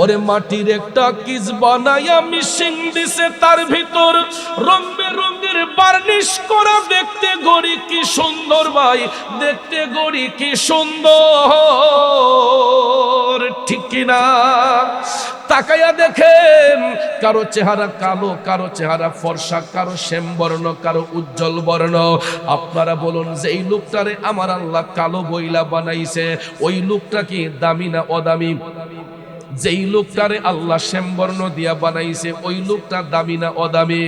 ওরে মাটির একটা কিস বানাইয়া মিশিং দিছে, তার ভিতর রং বেরঙের বার্নিশ করা। দেখতে গড়ি কি সুন্দর ভাই, দেখতে গড়ি কি সুন্দর, ঠিক কিনা? তাকাইয়া দেখেন, কারো চেহারা কালো, কারো চেহারা ফর্সা, কারো শ্যামবর্ণ, কারো উজ্জ্বল বর্ণ। আপনারা বলুন যে এই লোকটারে আমার আল্লাহ কালো বইলা বানাইছে, ওই লোকটা কি দামি না অদামি? যেই লোকটারে আল্লাহ শ্যামবর্ণ দিয়া বানাইছে ওই লোকটা দামি না অদামি?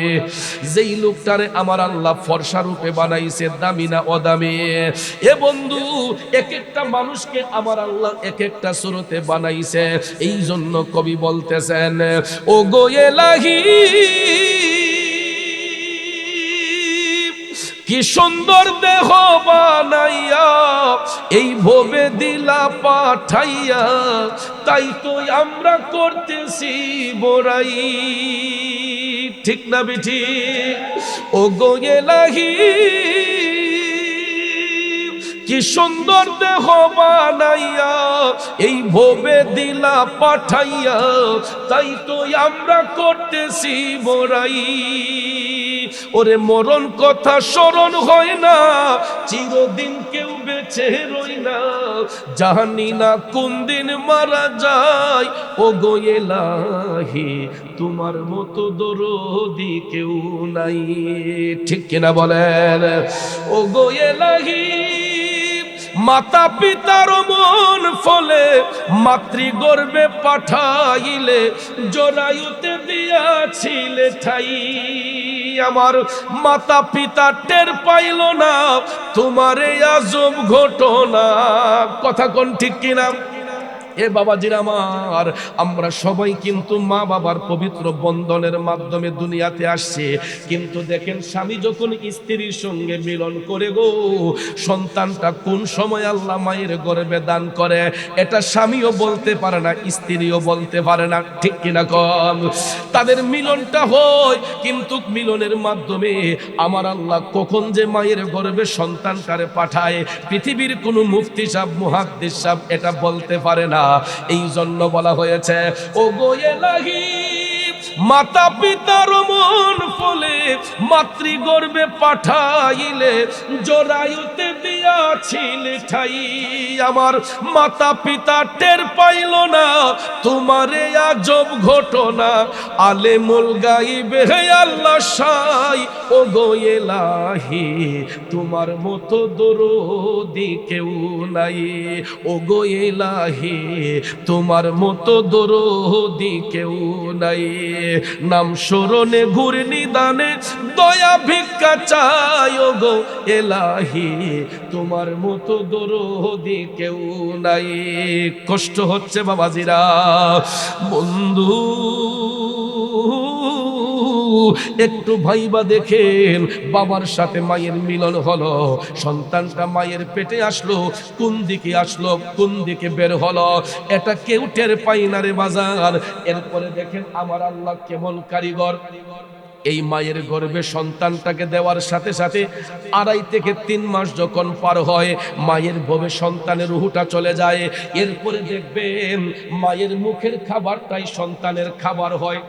যেই লোকটারে আমার আল্লাহ ফর্সা রূপে বানাইছে দামি না অদামি? এ বন্ধু, এক একটা মানুষকে আমার আল্লাহ এক একটা সুরতে বানাইছে। এই জন্য কবি বলতেছেন, ও গো এলাহি কি সুন্দর দেহ বানাইয়া এই ভবে দিলা পাঠাইয়া, তাই তো আমরা করতেছি বড়াই, ঠিক না বেঠি? ও গো এলাহি কি সুন্দর দেহ বানাইয়া এই ভবে দিলা পাঠাইয়া, তাই তো আমরা করতেছি বড়াই। ওরে মরণ কথা স্মরণ হয় না, চিরদিন কেউ বেঁচে রই না, জানি না কোন দিন মারা যায়। ও গো এলাহি তোমার মতো দরদি কেউ নাই, ঠিক কিনা বলেন? ও গো এলাহি মাতা পিতার মন ফলে মাতৃগর্ভে পাঠাইলে, জরায়ুতে দিয়াছিলে ঠাই। আমার মাতা পিতা টের পাইল না তোমার এই আজব ঘটনা, কথা কোন ঠিক কিনা? এ বাবাজির আমার, আমরা সবাই কিন্তু মা বাবার পবিত্র বন্ধনের মাধ্যমে দুনিয়াতে আসছে। কিন্তু দেখেন, স্বামী যখন স্ত্রীর সঙ্গে মিলন করে গো, সন্তানটা কোন সময় আল্লাহ মায়ের গর্ভে দান করে এটা স্বামীও বলতে পারে না, স্ত্রীও বলতে পারে না, ঠিক কিনা কম? তাদের মিলনটা হয়, কিন্তু মিলনের মাধ্যমে আমার আল্লাহ কখন যে মায়ের গর্ভে সন্তানটারে পাঠায় পৃথিবীর কোনো মুফতি সাহেব, মুহাদ্দিস সাহেব এটা বলতে পারে না। এই জন্য বলা হয়েছে, ও গো এলাহি মাতা পিতার মন ফলে মাতৃগর্ভে পাঠাইলে, জরায়ুতে দিয়াছিলে ঠাই। আমার মাতা পিতা টের পাইল না তোমার এই আজব ঘটনা, আলেমুল গাইবে আল্লাহ সাই। ও গো এলাহি তোমার মতো দরদি কেউ নাই, ও গো এলাহি তোমার মতো দরদি কেউ নাই। নাম স্মরণে ঘুরে নিদানে দয়া ভিক্ষা চাই, ও গো এলাহি তোমার মতো দরদি কেউ নাই। কষ্ট হচ্ছে বাবাজিরা, বন্ধু একটু ভাইবা দেখেন, বাবার সাথে মায়ের মিলন হলো, সন্তানটা মায়ের পেটে আসলো, কোন দিকে আসলো কোন দিকে বের হলো এটা কেউ টের পাই না রে বাজার। এরপরে দেখেন আমার আল্লাহ কেমন কারিগর। এই মায়ের গর্ভে সন্তানটাকে দেওয়ার সাথে সাথে 2.5 থেকে 3 মাস যখন পার হয়, মায়ের ভবে সন্তানের রুহটা চলে যায়। এরপরে দেখবেন মায়ের মুখের খাবারটাই সন্তানের খাবার হয়,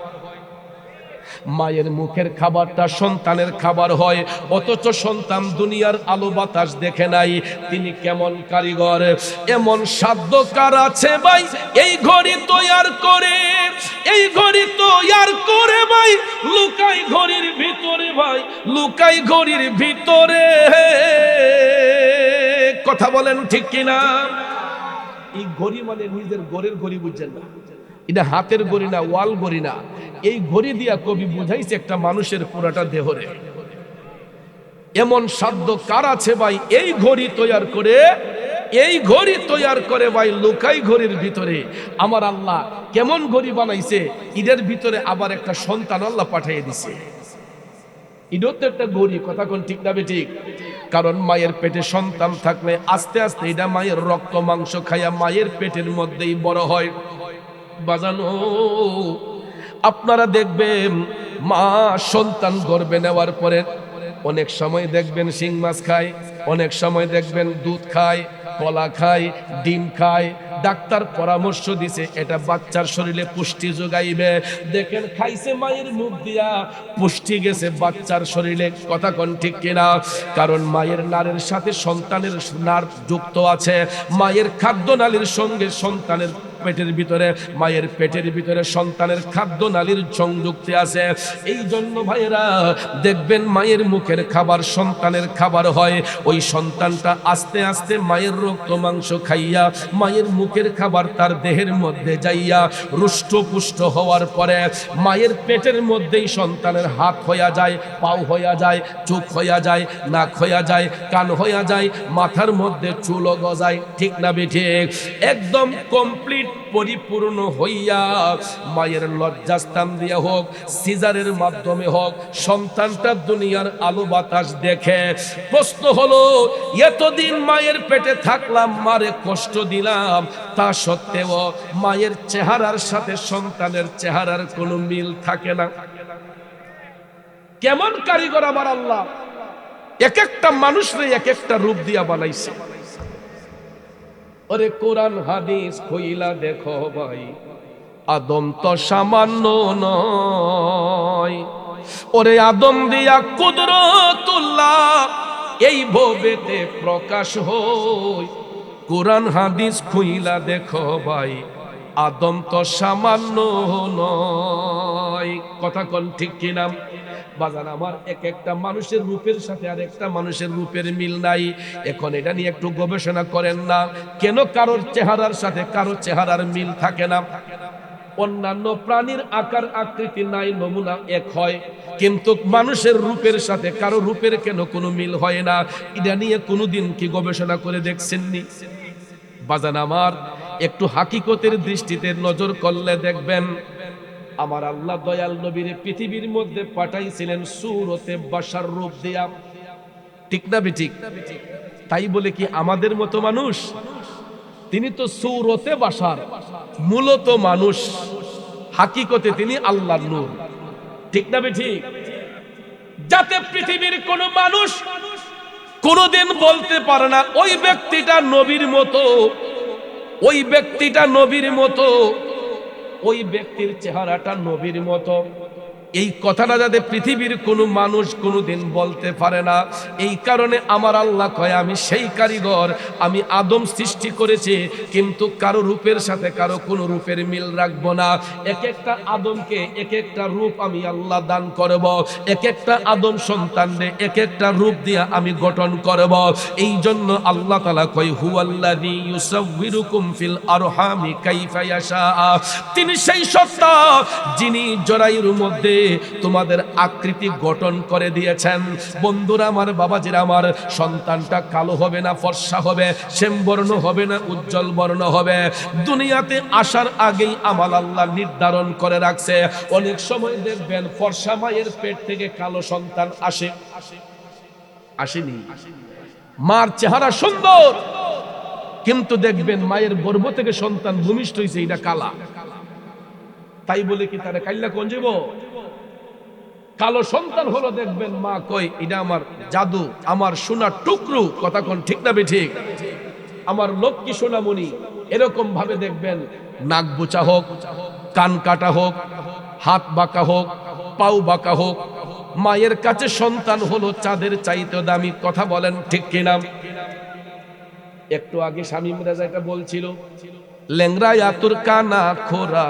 মায়ের মুখের খাবারটা সন্তানের খাবার হয়। অথচ সন্তান দুনিয়ার আলো বাতাস দেখে নাই, তিনি কেমন কারিগর। এমন সাধ্য কার আছে ভাই এই ঘড়ি তৈয়ার করে, এই ঘড়ি তৈয়ার করে ভাই, লুকাই ঘড়ির ভিতরে ভাই, লুকাই ঘড়ির ভিতরে, কথা বলেন ঠিক কিনা? এই ঘড়ি মানে নিজের ঘরের ঘড়ি, বুঝছেন না? এটা হাতের ঘড়ি না, ওয়াল ঘড়ি না। এই ঘড়ি দিয়া কবি বুঝাইছে একটা মানুষের পুরাটা দেহরে। এমন সাধ্য কার আছে ভাই এই ঘড়ি তৈয়ার করে, এই ঘড়ি তৈয়ার করে ভাই লুকাই ঘড়ির ভিতরে। আমার আল্লাহ কেমন ঘড়ি বানাইছে, ঈদের ভিতরে আবার একটা সন্তান আল্লাহ পাঠিয়ে দিছে। এটাও তো একটা ঘড়ি, কথা কোন ঠিক না ঠিক? কারণ মায়ের পেটে সন্তান থাকলে আস্তে আস্তে এটা মায়ের রক্ত মাংস খাইয়া মায়ের পেটের মধ্যেই বড় হয়। বাজানো, আপনারা দেখবেন মা সন্তান গর্ভে নেওয়ার পরে অনেক সময় দেখবেন শিং মাছ খায়, অনেক সময় দেখবেন দুধ খায়, কলা খায়, ডিম খায়, ডাক্তার পরামর্শ দিছে এটা বাচ্চার শরীরে পুষ্টি যোগাইবে। দেখেন খাইছে মায়ের মুখ দিয়া, পুষ্টি গেছে বাচ্চার শরীরে। কথা কোন ঠিক কিনা? কারণ মায়ের নাড়ের সাথে সন্তানের নাড় যুক্ত আছে, মায়ের খাদ্যনালীর সঙ্গে সন্তানের পেটের ভিতরে, মায়ের পেটের ভিতরে সন্তানের খাদ্যনালীর সংযুক্তি আছে। এই জন্য ভাইয়েরা দেখবেন মায়ের মুখের খাবার সন্তানের খাবার হয়। ওই সন্তানটা আস্তে আস্তে মায়ের রক্ত মাংস খাইয়া মায়ের মুখের খাবার তার দেহের মধ্যে যাইয়া রুষ্টপুষ্ট হওয়ার পরে মায়ের পেটের মধ্যেই সন্তানের হাত হইয়া যায়, পাও হইয়া যায়, চোখ হইয়া যায়, নাক হইয়া যায়, কান হইয়া যায়, মাথার মধ্যে চুলও গজায়। ঠিক না বেঠিক? একদম কমপ্লিট পরিপূর্ণ হইয়া মায়ের লজ্জাস্থান দিয়া হোক, সিজারের মাধ্যমে হোক, সন্তানটা দুনিয়ার আলো বাতাস দেখে। প্রশ্ন হলো, এতদিন মায়ের পেটে থাকলাম, মারে কষ্ট দিলাম, তা সত্ত্বেও মায়ের চেহারার সাথে সন্তানের চেহারার কোনো মিল থাকে না। কেমন কারিগর আমার আল্লাহ! এক একটা মানুষরে এক একটা রূপ দিয়া বানাইছে। ওরে কোরআন হাদিস কইলা দেখো ভাই, আদম তো সামান্য নয়। ওরে আদম দিয়া কুদরতুল্লাহ এই ভবেতে প্রকাশ হই। কোরআন হাদিস কইলা দেখো ভাই, আদম তো সামান্য নয়। কথা কোন ঠিক কিনা? বাজান আমার, এক একটা মানুষের রূপের সাথে আর একটা মানুষের রূপের মিল নাই। এখন এটা নিয়ে একটু গবেষণা করেন না, কেন কারোর চেহারার সাথে কারো চেহারার মিল থাকে না? অন্যান্য প্রাণীর আকার আকৃতি নাই, নমুনা এক হয়, কিন্তু মানুষের রূপের সাথে কারো রূপের কেন কোনো মিল হয় না? এটা নিয়ে কোনোদিন কি গবেষণা করে দেখছেননি? বাজান আমার, একটু হাকিকতের দৃষ্টিতে নজর করলে দেখবেন আমার আল্লাহ দয়াল নবীর পৃথিবীর মধ্যে পাঠাইছিলেন সূরতে বাশার রূপ দিয়া। ঠিক না বেঠিক? তাই বলে কি আমাদের মতো মানুষ? তিনি তো সূরতে বাশার, মূলত মানুষ, হাকিকতে তিনি আল্লাহর নূর। ঠিক না বেঠিক? যাতে পৃথিবীর কোন মানুষ কোনদিন বলতে পারে না ওই ব্যক্তিটা নবীর মতো, ওই ব্যক্তিটা নবীর মতো, ওই ব্যক্তির চেহারাটা নবীর মতো। এই কথাটা যাতে পৃথিবীর কোনো মানুষ কোনোদিন বলতে পারে না। এই কারণে আমার আল্লাহ কয়, আমি সেই কারিগর, আমি আদম সৃষ্টি করেছি, কিন্তু কারো রূপের সাথে কারো কোনো রূপের মিল রাখবো না। এক একটা আদমকে এক একটা রূপ আমি আল্লাহ দান করব, এক একটা আদম সন্তানকে এক একটা রূপ দিয়ে আমি গঠন করব। এই জন্য আল্লাহ তাআলা কয়, হুয়াল্লাযী ইউসাউবিরুকুম ফিল আরহামি কাইফা ইয়াশা। তিনি সেই সত্তা যিনি জরায়ুর মধ্যে তোমাদের আকৃতি গঠন করে দিয়েছেন। বন্ধুরা আমার, বাবাজিরা আমার, সন্তানটা কালো হবে না ফর্সা হবে, শ্যামবর্ণ হবে না উজ্জ্বল বর্ণ হবে, দুনিয়াতে আসার আগেই আমার আল্লাহ নির্ধারণ করে রাখছে। অনেক সময় দেখবেন ফর্সা মায়ের পেট থেকে কালো সন্তান আসেনি। মার চেহারা সুন্দর, কিন্তু দেখবেন মায়ের গর্ভ থেকে সন্তান ভূমিষ্ঠ হয়েছে, এটা কালা। তাই বলে কি তারা কাইল্লা কোন যাব? কালো সন্তান হলো, দেখবেন মা কই এটা আমার জাদু, আমার সোনার টুকরো। কথা কোন ঠিক না বেঠিক? আমার লক্ষ্মী সোনামণি। এরকম ভাবে দেখবেন নাক বোচা হোক, কান কাটা হোক, হাত বাঁকা হোক, পাও বাঁকা হোক, মায়ের কাছে সন্তান হলো চাঁদের চাইতে দামি। কথা বলেন ঠিক কিনা? একটু আগে স্বামী মিরাজ এটা বলছিল, লেংরা আতুর কানা খোরা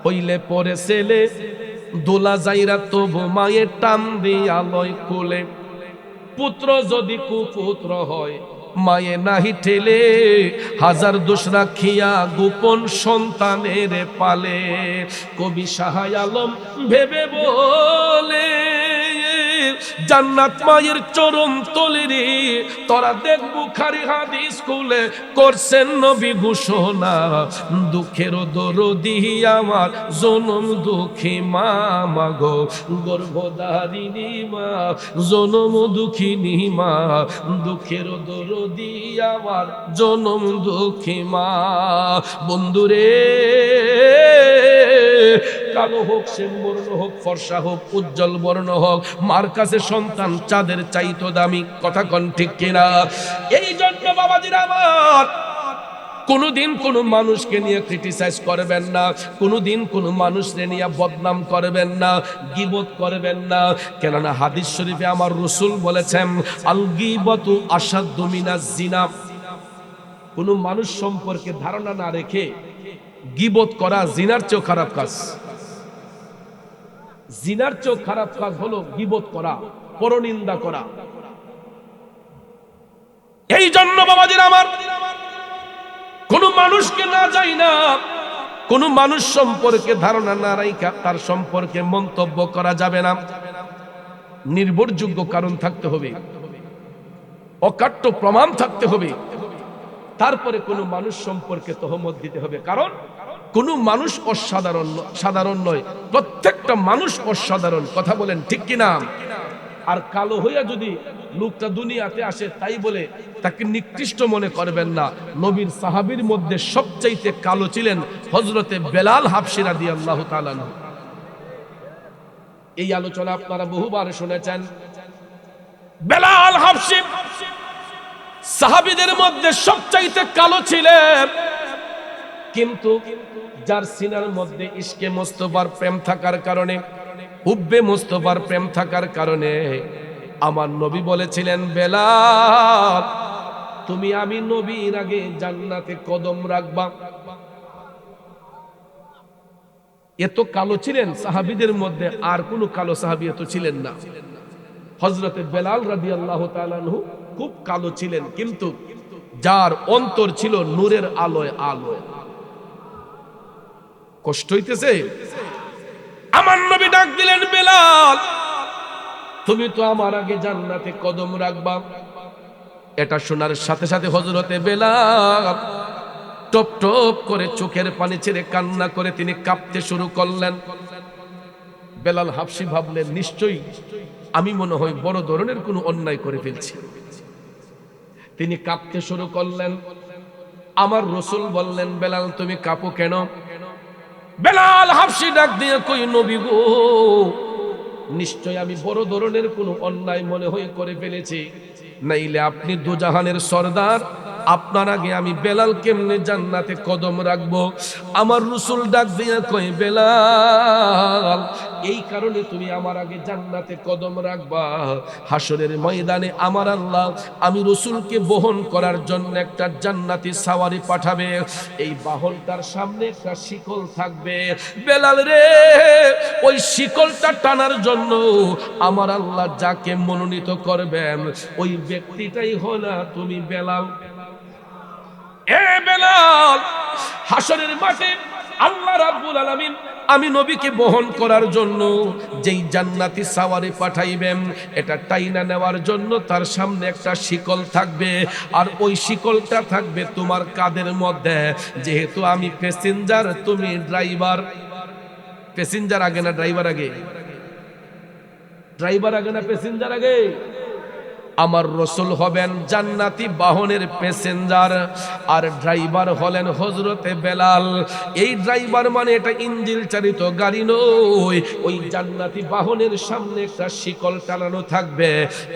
হইলে পরে ছেলে, দোলা যাইরা তবু মায়ের টান দিয়া লয় কোলে। পুত্র যদি কুপুত্র হয় মায়ে নাহি ঠেলে, হাজার দোষ রাখিয়া গোপন সন্তানের পালে। কবি শাহ আলম ভেবে বলে, জান্নাত মায়ের চরম তলে রে, তোরা দেখ বুখারী হাদিস খুলে করছেন নবী ঘোষণা। দুঃখের দরদি আমার জনম দুঃখী মা, মাগো গর্ভধারিণী মা, জনম দুঃখিনী মা, দুঃখের দরদি আমার জনম দুঃখী মা। বন্ধুরে, কালো হোক, শ্যামবর্ণ হোক, ফর্সা হোক, উজ্জ্বল বর্ণ হোক, মার কাছে সন্তান চাঁদের চাইতো দামি। কথা কোন ঠিক কিনা? এই জন্য বাবাজিরা আমার, কোনোদিন কোনো মানুষকে নিয়ে ক্রিটিসাইজ করবেন না, কোনোদিন কোনো মানুষকে নিয়ে বদনাম করবেন না, গীবত করবেন না। কেননা হাদিস শরীফে আমার রাসূল বলেছেন, আল গীবাতু আশাদ্দু মিনাজ জিনা। কোনো মানুষ সম্পর্কে ধারণা না রেখে গীবত করা জিনার চেয়েও খারাপ কাজ। জিনার চেয়েও খারাপ কাজ হলো গীবত করা, পরনিন্দা করা। এই জন্য বাবাজিরা আমার, কোন মানুষকে না যাই না, কোন মানুষ সম্পর্কে ধারণা না রাখা তার সম্পর্কে মন্তব্য করা যাবে না। নির্ভরযোগ্য কারণ থাকতে হবে, অকাট্য প্রমাণ থাকতে হবে, তারপরে কোন মানুষ সম্পর্কে তহমত দিতে হবে। কারণ কোন মানুষ অসাধারণ সাধারণ নয়, প্রত্যেকটা মানুষ অসাধারণ। কথা বলেন ঠিক কিনা? আর কালো হইয়া যদি লোকটা দুনিয়াতে আসে তাই বলে তাকে নিকৃষ্ট মনে করবেন না। নবীর সাহাবীর মধ্যে সবচাইতে কালো ছিলেন হযরতে বেলাল হাবশী রাদিয়াল্লাহু তাআলা আনহু। এই আলোচনা আপনারা বহুবার শুনেছেন। বেলাল হাবশী সাহাবীদের মধ্যে সবচাইতে কালো ছিলেন, কিন্তু যার সিনার মধ্যে ইশকে মুস্তাফার প্রেম থাকার কারণে, হুব্বে মুস্তাফার প্রেম থাকার কারণে আমার নবী বলেছিলেন, বেলাল তুমি আমি নবীর আগে জান্নাতে কদম রাখবা। এত কালো ছিলেন সাহাবীদের মধ্যে, আর কোন কালো সাহাবী এত ছিলেন না। হযরতে বেলাল রাদিয়াল্লাহু তাআলা আনহু খুব কালো ছিলেন, কিন্তু যার অন্তর ছিল নূরের আলোয় আলো। কষ্ট হইতেছে? আমার নবী ডাক দিলেন, বেলাল তুমি তো আমার আগে জান্নাতে কদম রাখবা। এটা শোনার সাথে সাথে হযরতে বেলাল টপ টপ করে চোখের পানি ছেড়ে কান্না করে তিনি কাঁপতে শুরু করলেন। বেলাল হাবশী ভাবলেন, নিশ্চয়ই আমি মনে হয় বড় ধরনের কোনো অন্যায় করে ফেলছি। তিনি কাঁপতে শুরু করলেন। আমার রাসূল বললেন, বেলাল তুমি কাঁপো কেন? বেলাল হাবশী ডাক দিয়ে কই, নবী গো, নিশ্চয় আমি বড় ধরনের কোনো অন্যায় মনে হয় করে ফেলেছি, নাইলে আপনি দুজাহানের সরদার, আপনার আগে আমি বেলাল কেমনে জান্নাতে কদম রাখবো? আমার রাসূল ডাক দিয়ে কই, বেলাল এই কারণে তুমি আমার আগে জান্নাতে কদম রাখবা, হাসরের ময়দানে আমার আল্লাহ আমি রাসূলকে বহন করার জন্য একটা জান্নাতি সাওয়ারি পাঠাবে। এই বাহনটার সামনে একটা শিকল থাকবে। বেলাল রে, ওই শিকলটা টানার জন্য আমার আল্লাহ যাকে মনোনীত করবেন ওই ব্যক্তিটাই হলো তুমি বেলাল। এ বেলাল, হাসরের মাঠে আল্লাহ রাব্বুল আলামিন আমি নবীকে বহন করার জন্য যেই জান্নাতি সাওয়ারি পাঠাইবেন, এটা টাইনা নেওয়ার জন্য তার সামনে একটা শিকল থাকবে, আর ওই শিকলটা থাকবে তোমার কাঁধের মধ্যে। যেহেতু আমি প্যাসেঞ্জার, তুমি ড্রাইভার। প্যাসেঞ্জার আগে না ড্রাইভার আগে? ড্রাইভার আগে না প্যাসেঞ্জার আগে? আমার রাসূল হবেন জান্নাতি বাহনের প্যাসেঞ্জার, আর ড্রাইভার হলেন হযরতে বেলাল। এই ড্রাইভার মানে এটা ইঞ্জিন চালিত গাড়ি নয়। ওই জান্নাতি বাহনের সামনে একটা শিকল টানানো থাকবে,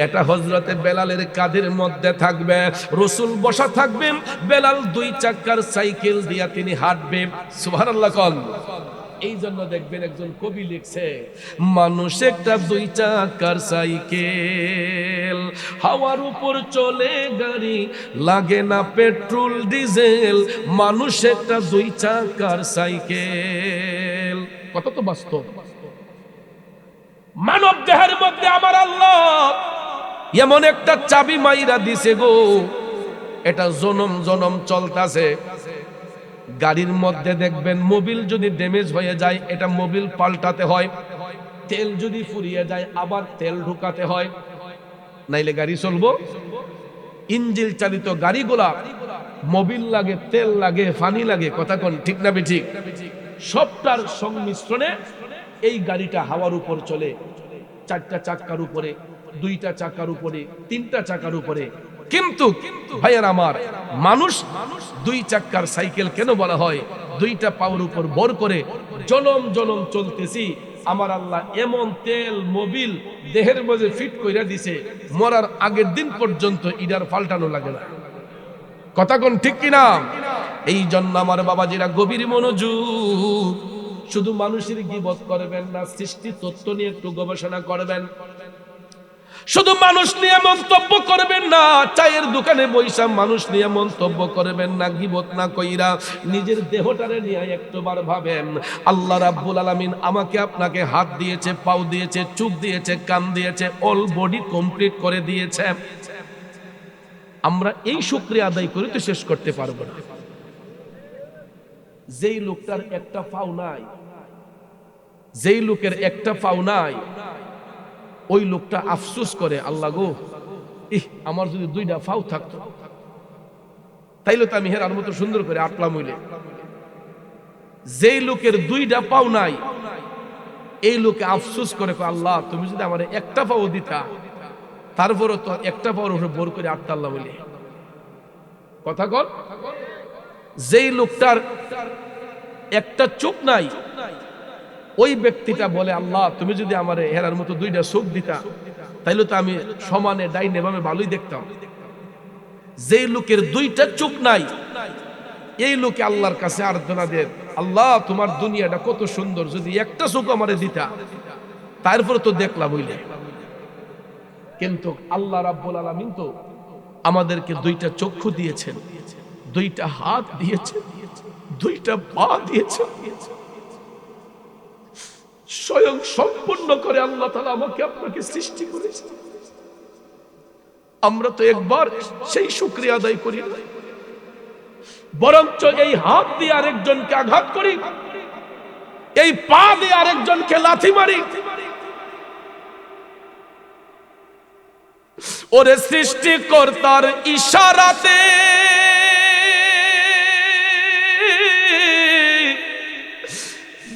এটা হযরতে বেলালের কাঁধের মধ্যে থাকবে। রাসূল বসা থাকবেন, বেলাল দুই চাকার সাইকেল দিয়া তিনি হাঁটবে। সুবহানাল্লাহ কোন। এই জন্য দেখবেন একজন কবি লিখছে, মানুষ একটা দুই চাকার সাইকেল, হাওয়ার উপর চলে গাড়ি, লাগে না পেট্রোল ডিজেল। মানুষ একটা দুই চাকার সাইকেল। কত তো বাস্তব। মানব দেহের মধ্যে আমার আল্লাহ এমন একটা চাবি মাইরা দিছে গো, এটা জনম জনম চলতাছে। গাড়ির মধ্যে দেখবেন মোবিল যদি ড্যামেজ হয়ে যায়, এটা মোবিল পাল্টাতে হয়। তেল যদি ফুরিয়ে যায়, আবার তেল ঢুকাতে হয়, নাইলে গাড়ি চলবো। ইঞ্জিন চালিত গাড়িগুলা মোবিল লাগে, তেল লাগে, পানি লাগে। কথা কোন ঠিক না ঠিক? সবটার সংমিশ্রণে এই গাড়িটা হাওয়ার উপর চলে। চারটা চাকার উপরে, দুইটা চাকার উপরে, তিনটা চাকার উপরে। কিন্তু ভাইয়ার আমার, মানুষ দুই চাকার সাইকেল কেন বলা হয়? দুইটা পাওয়ার উপর ভর করে জনম জনম চলতেছি। আমার আল্লাহ এমন তেল মোবিল দেহের মধ্যে ফিট কইরা দিছে, মরার আগের দিন পর্যন্ত ইডার পাল্টানো লাগে না। কথা কোন ঠিক কিনা? এই জন্য আমার বাবাজিরা গভীর মনোযোগ, শুধু মানুষের গীবত করবেন না, সৃষ্টি তত্ত্ব নিয়ে একটু গবেষণা করবেন। শুধু মানুষ নিয়ে মন্তব্য করবেন না, চায়ের দোকানে বৈশা মানুষ নিয়ে মন্তব্য করবেন না, গীবত না কইরা নিজের দেহটারে নিয়ে একটুবার ভাবেন। আল্লাহ রাব্বুল আলামিন আমাকে আপনাকে হাত দিয়েছে, পাও দিয়েছে, চোখ দিয়েছে, কান দিয়েছে, অল বডি কমপ্লিট করে দিয়েছে। আমরা এই শুকরিয়া আদায় করে তো শেষ করতে পারবো না। যেই লোকটার একটা পাও নাই, যেই লোকের একটা পাও নাই, ওই লোকটা আফসোস করে, আল্লাহ গো, আমার যদি দুইটা পাও থাকতো তাইলে তো আমি হেরার মতো সুন্দর করে আটলাম হইলে। যেই লোকের দুইটা পাও নাই, এই লোকে আফসোস করে, আল্লাহ তুমি যদি আমার একটা পাও দিতা, তারপরও তো একটা পাওয়ার উপরে বোর করে আটতাল্লাহ হইলে। কথা কর। যেই লোকটার একটা চোখ নাই, ওই ব্যক্তিটা বলে, আল্লাহ তুমি যদি আমার হেরার মতো দুইটা চোখ দিতা, তাইলে তো আমি সমানে ডাইনে বামে ভালোই দেখতাম। যেই লোকের দুইটা চোখ নাই, এই লোকে আল্লাহর কাছে আরাধনা দেন, আল্লাহ তোমার দুনিয়াটা কত সুন্দর, যদি একটা চোখ আমারে দিতা, তারপরে তো দেখলাম হইলে। কিন্তু আল্লাহ রাব্বুল আলামিন তো আমাদেরকে দুইটা চক্ষু দিয়েছেন, দুইটা হাত দিয়েছেন, দুইটা পা দিয়েছেন। স্বয়ং সম্পূর্ণ করে আল্লাহ তাআলা আমাকে আপনাকে সৃষ্টি করেছেন। আমরা তো একবার সেই শুকরিয়া আদায় করি না, বরঞ্চ এই হাত দিয়ে আরেকজনকে আঘাত করি, এই পা দিয়ে আরেকজনকে লাথি মারি। ওরে সৃষ্টিকর্তার ইশারাতে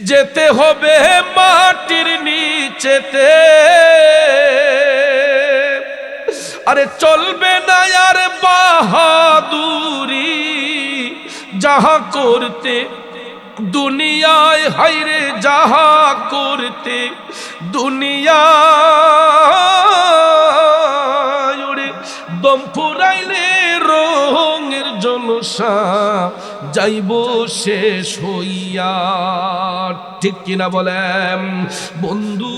যেতে হবে মাটির নিচেতে, আরে চলবে না আর বাহাদুরি, যাহা করতে দুনিয়ায়, হায়রে যাহা করতে দুনিয়ায়, ওরে দম ফুরাইলে রঙের জলসা যাইব শেষ হইয়া। ঠিক কিনা বলেন বন্ধু?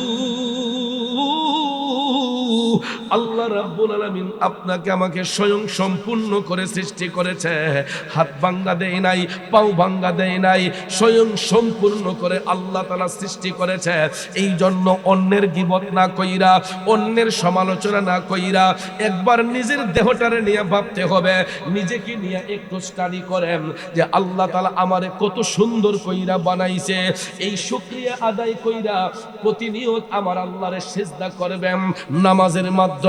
আল্লাহ রাব্বুল আলামিন আপনাকে আমাকে স্বয়ং সম্পূর্ণ করে সৃষ্টি করেছে। হাত ভাঙ্গা দেয় নাই, পাও ভাঙ্গা দেয় নাই, স্বয়ং সম্পূর্ণ করে আল্লাহ তাআলা সৃষ্টি করেছে। এই জন্য অন্যের গীবত না কইরা, অন্যের সমালোচনা না কইরা একবার নিজের দেহটারে নিয়ে ভাবতে হবে, নিজেকে নিয়ে একটু স্টাডি করেন যে আল্লাহ তাআলা আমারে কত সুন্দর কইরা বানাইছে। এই শুকরিয়া আদায় কইরা প্রতিনিয়ত আমার আল্লাহরে সিজদা করবেন নামাজের মাধ্যমে।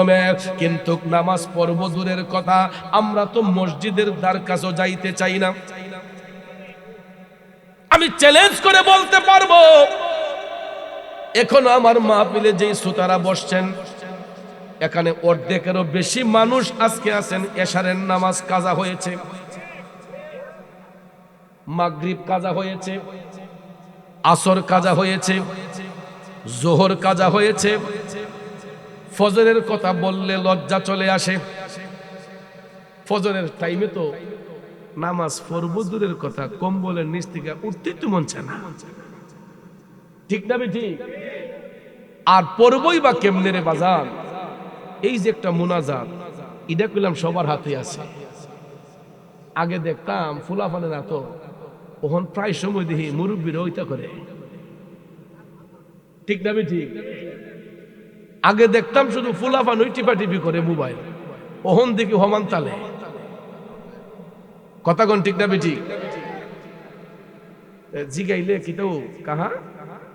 কিন্তু নামাজ পড়ব দূরের কথা, আমরা তো মসজিদের দ্বার কাছেও যাইতে চাই না। আমি চ্যালেঞ্জ করে বলতে পারবো, এখন আমার মাহফিলে যেই শ্রোতারা বসছেন, এখানে অর্ধেকেরও বেশি মানুষ আজকে আছেন এশারের নামাজ কাজা হয়েছে, মাগরিব কাজা হয়েছে, আসর কাজা হয়েছে, জোহর কাজা হয়েছে। ফজরের কথা বললে লজ্জা চলে আসে। ফজরের টাইমে তো নামাজ পড়ব দূরের কথা, কম্বলের নিচ থেকে উঠতেই তো মন চায় না। ঠিক না বেটি? আর পড়বই বা কেমনে রে বাজান? এই যে একটা মুনাজাত, এটা কইলাম সবার হাতে আছে। আগে দেখতাম ফুলাফানেরা তো, ওখান প্রায় সময় দেখি মুরব্বীরা ওইটা করে। ঠিক না বেটি? আগে দেখতাম শুধু ফুলাফান ওই টিপাটিপি করে মোবাইল, ওহন দেখি হমান তালে। কথা কোন ঠিক না বেটি? জিগাইলে কিটাও কাহা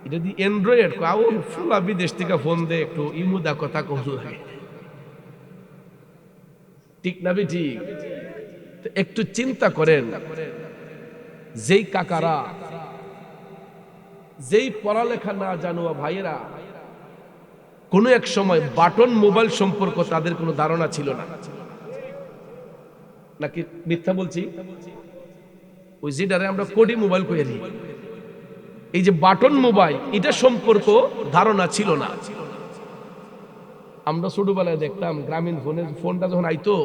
এটা দি অ্যান্ড্রয়েড কাও ফুলা বিদেশ থেকে ফোন দে একটু ইমুদা কথা কোন লাগে। ঠিক না বেটি? একটু চিন্তা করেন, যেই কাকারা, যেই পড়ালেখা না জানুয়া ভাইয়েরা, কোন এক সময় বাটন মোবাইল সম্পর্ক তাদের কোনো ধারণা ছিল না, নাকি মিথ্যা বলছি? ওই যেটারে আমরা কোডি মোবাইল কইয়া দিই, এই যে বাটন মোবাইল, এটা সম্পর্ক ধারণা ছিল না। আমরা ছোটবেলায় দেখতাম গ্রামীণ ফোনের ফোনটা যখন আইতো,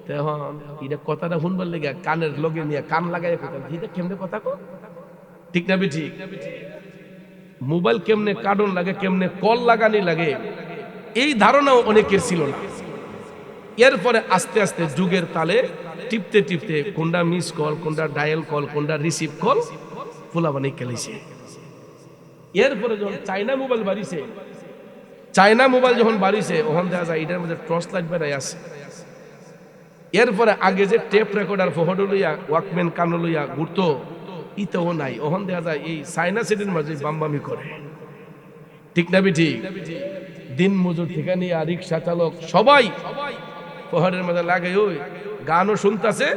তখন এটা কথাটা শুনবার লেগে কানের লগে নিয়ে কান লাগাই কথা এটা কেমনে কথা কো, ঠিক না ঠিক? মোবাইল কেমনে কার্টুন লাগে, কেমনে কল লাগানি লাগে, এই ধারণাও অনেকের ছিল না। এরপরে আস্তে আস্তে যুগের তালে টিপতে টিপতে কোনটা মিস কল, কোনটা ডায়াল কল, কোনটা রিসিভ কল ফুলা বানিয়ে খেলেছে। এরপরে যখন চাইনা মোবাইল বাড়িছে, চাইনা মোবাইল যখন বাড়িছে ওখান দেখা যায় এটার মধ্যে টর্চ লাইট বেড়াই আছে। এরপরে আগে যে টেপ রেকর্ডার ফোহটো লইয়া ওয়াকম্যান কানো লইয়া ঘুরতো ইতেও নাই, ওখান দেখা যায় এই চাইনা সিটির মাঝে বামবামি করে, ঠিক না ঠিক? দিন মজুর থেকে নিয়ে রিক্সা চালক সবাই ফোহরের মধ্যে লাগে, ওই গানও শুনতেছে,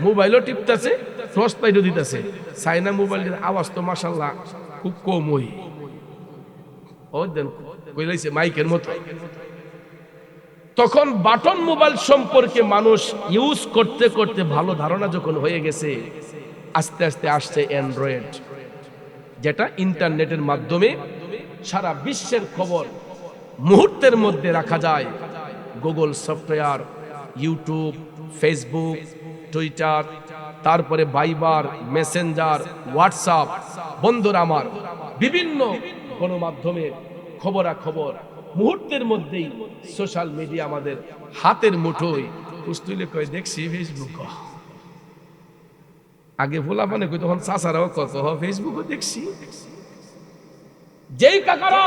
মোবাইলও টিপতেছে, টর্চ লাইটও দিতেছে। চাইনা মোবাইলের আওয়াজ তো মাশাআল্লাহ খুব কম, ওই কইলাইছে মাইকের মতো। তখন বাটন মোবাইল সম্পর্কে মানুষ ইউজ করতে করতে ভালো ধারণা যখন হয়ে গেছে, আস্তে আস্তে আসছে অ্যান্ড্রয়েড, যেটা ইন্টারনেটের মাধ্যমে সারা বিশ্বের খবর মুহূর্তের মধ্যে রাখা যায়। Google software, YouTube, Facebook, Twitter, তারপরে ভাইবার, মেসেঞ্জার, হোয়াটসঅ্যাপ, বন্ধুরা আমার বিভিন্ন গণমাধ্যমের খবরাখবর মুহূর্তের মধ্যেই সোশ্যাল মিডিয়া আমাদের হাতের মুঠোয়। কুস্তুলে কয় দেখছি ফেসবুক, আগে ভোলা মানে কই তখন চাচারাও কত ফেসবুকও দেখছি। যেই কাকারা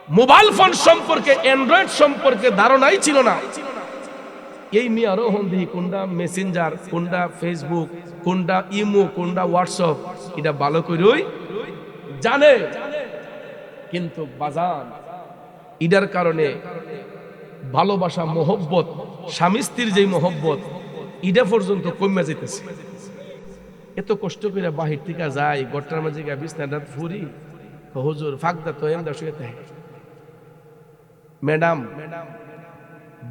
মোবাইল ফোন সম্পর্কে, অ্যান্ড্রয়েড সম্পর্কে ধারণাই ছিল না, এই মিয়ারও হন্দি কোনটা মেসেঞ্জার, কোনটা ফেসবুক, কোনটা ইমো, কোনটা হোয়াটসঅ্যাপ, এটা ভালো করেই জানে। কিন্তু বাজান ইডার কারণে ভালোবাসা, মহব্বত, স্বামী স্ত্রীর যেই মহব্বত ইডা পর্যন্ত কমে যেতেছে। এত কষ্ট করে বাহির থেকে যায়, গট্টার মাঝে গিয়ে বিছনাটা ফুরি, হুজুর ফাঁকদা তো এমদা শুয়ে থাকে, ম্যাডাম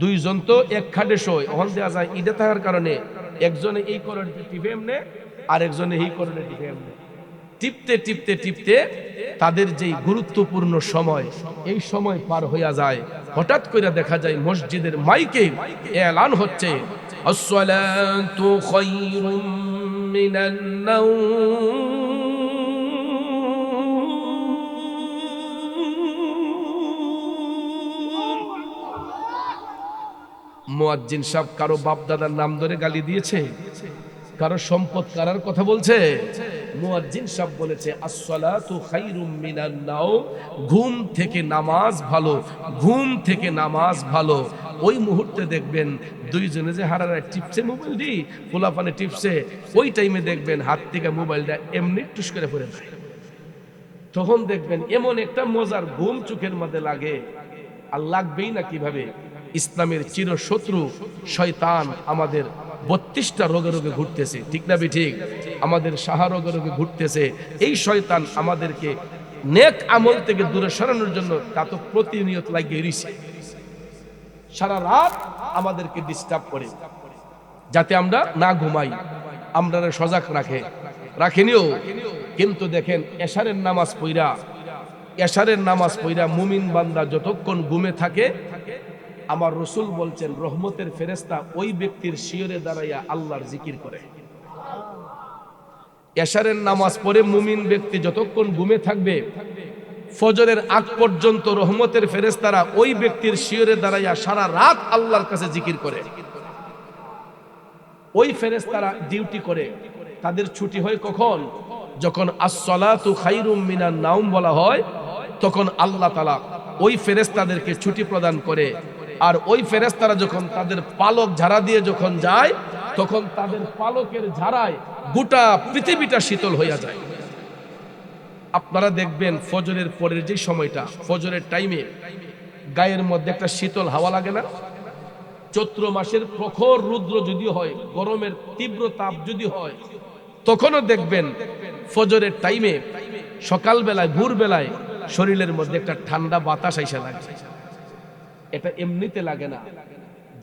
দুইজন তো এক খাটে শোয়, ওখান দেওয়া যায়। ইডা থাকার কারণে একজনে এই করণে টিপে এমনে, আর একজনে এই করণে টিপে এমনে, টিপতে টিপতে টিপতে তাদের যেই গুরুত্বপূর্ণ সময়, এই সময় পার হইয়া যায়। হঠাৎ করে দেখা যায় মসজিদের মাইকে এলান হচ্ছে, আসসালাতু খায়রুম মিনান নাওম। মুয়াজ্জিন সাহেব কারো বাপ দাদার নাম ধরে গালি দিয়েছে, কারো সম্পদ কারার কথা বলছে? মুয়াজ্জিন সাহেব বলেছে আসসালাতু খায়রুম মিনান নাওম, ঘুম থেকে নামাজ ভালো, ঘুম থেকে নামাজ ভালো। ওই মুহূর্তে দেখবেন দুইজনে যে হারারা টিপছে মোবাইল দি, পোলাপানে টিপছে, ওই টাইমে দেখবেন হাত থেকে মোবাইলটা এমনি টুস করে পড়ে যায়। তখন দেখবেন এমন একটা মজার ঘুম চোখের মধ্যে লাগে, আর লাগবেই না কিভাবে? ইসলামের চিরশত্রু শয়তান আমাদের 32টা রোগে রোগে ঘুরতেছে, ঠিক না ঠিক? আমাদের সাহা রোগে রোগে ঘুরতেছে। এই শয়তান আমাদেরকে নেক আমল থেকে দূরে সরানোর জন্য তা তো প্রতিনিয়ত লাগিয়ে রয়েছে, সারা রাত আমাদেরকে ডিস্টার্ব করে যাতে আমরা না ঘুমাই, আমরা সজাগ রাখেনিও। কিন্তু দেখেন এশারের নামাজ পইরা মুমিন বান্দা যতক্ষণ ঘুমে থাকে, আমার রাসূল বলছেন রহমতের ফেরেশতা ওই ব্যক্তির শিয়রে দাঁড়াইয়া আল্লাহর জিকির করে। এশারের নামাজ পড়ে মুমিন ব্যক্তি যতক্ষণ ঘুমে থাকবে, ফজরের আগ পর্যন্ত রহমতের ফেরেশতারা ওই ব্যক্তির শিয়রে দাঁড়াইয়া সারা রাত আল্লাহর কাছে জিকির করে। ওই ফেরেশতারা ডিউটি করে, তাদের ছুটি হয় কখন? যখন আসসালাতু খায়রুম মিনান নাওম বলা হয়, তখন আল্লাহ তাআলা ওই ফেরেশতাদেরকে ছুটি প্রদান করে। আর ওই ফেরেশতারা যখন তাদের পালক ঝাড়া দিয়ে যখন যায়, তখন তাদের পালকের ঝাড়ায় গোটা পৃথিবীটা শীতল হইয়া যায়। আপনারা দেখবেন ফজরের পরের যে সময়টা, ফজরের টাইমে গায়ের মধ্যে একটা শীতল হাওয়া লাগে না? চৈত্র মাসের প্রখর রুদ্র যদি হয়, গরমের তীব্র তাপ যদি হয়, তখনও দেখবেন ফজরের টাইমে সকালবেলায় ভোরবেলায় শরীরের মধ্যে একটা ঠান্ডা বাতাস আইসা লাগে। এটা এমনিতে লাগে না।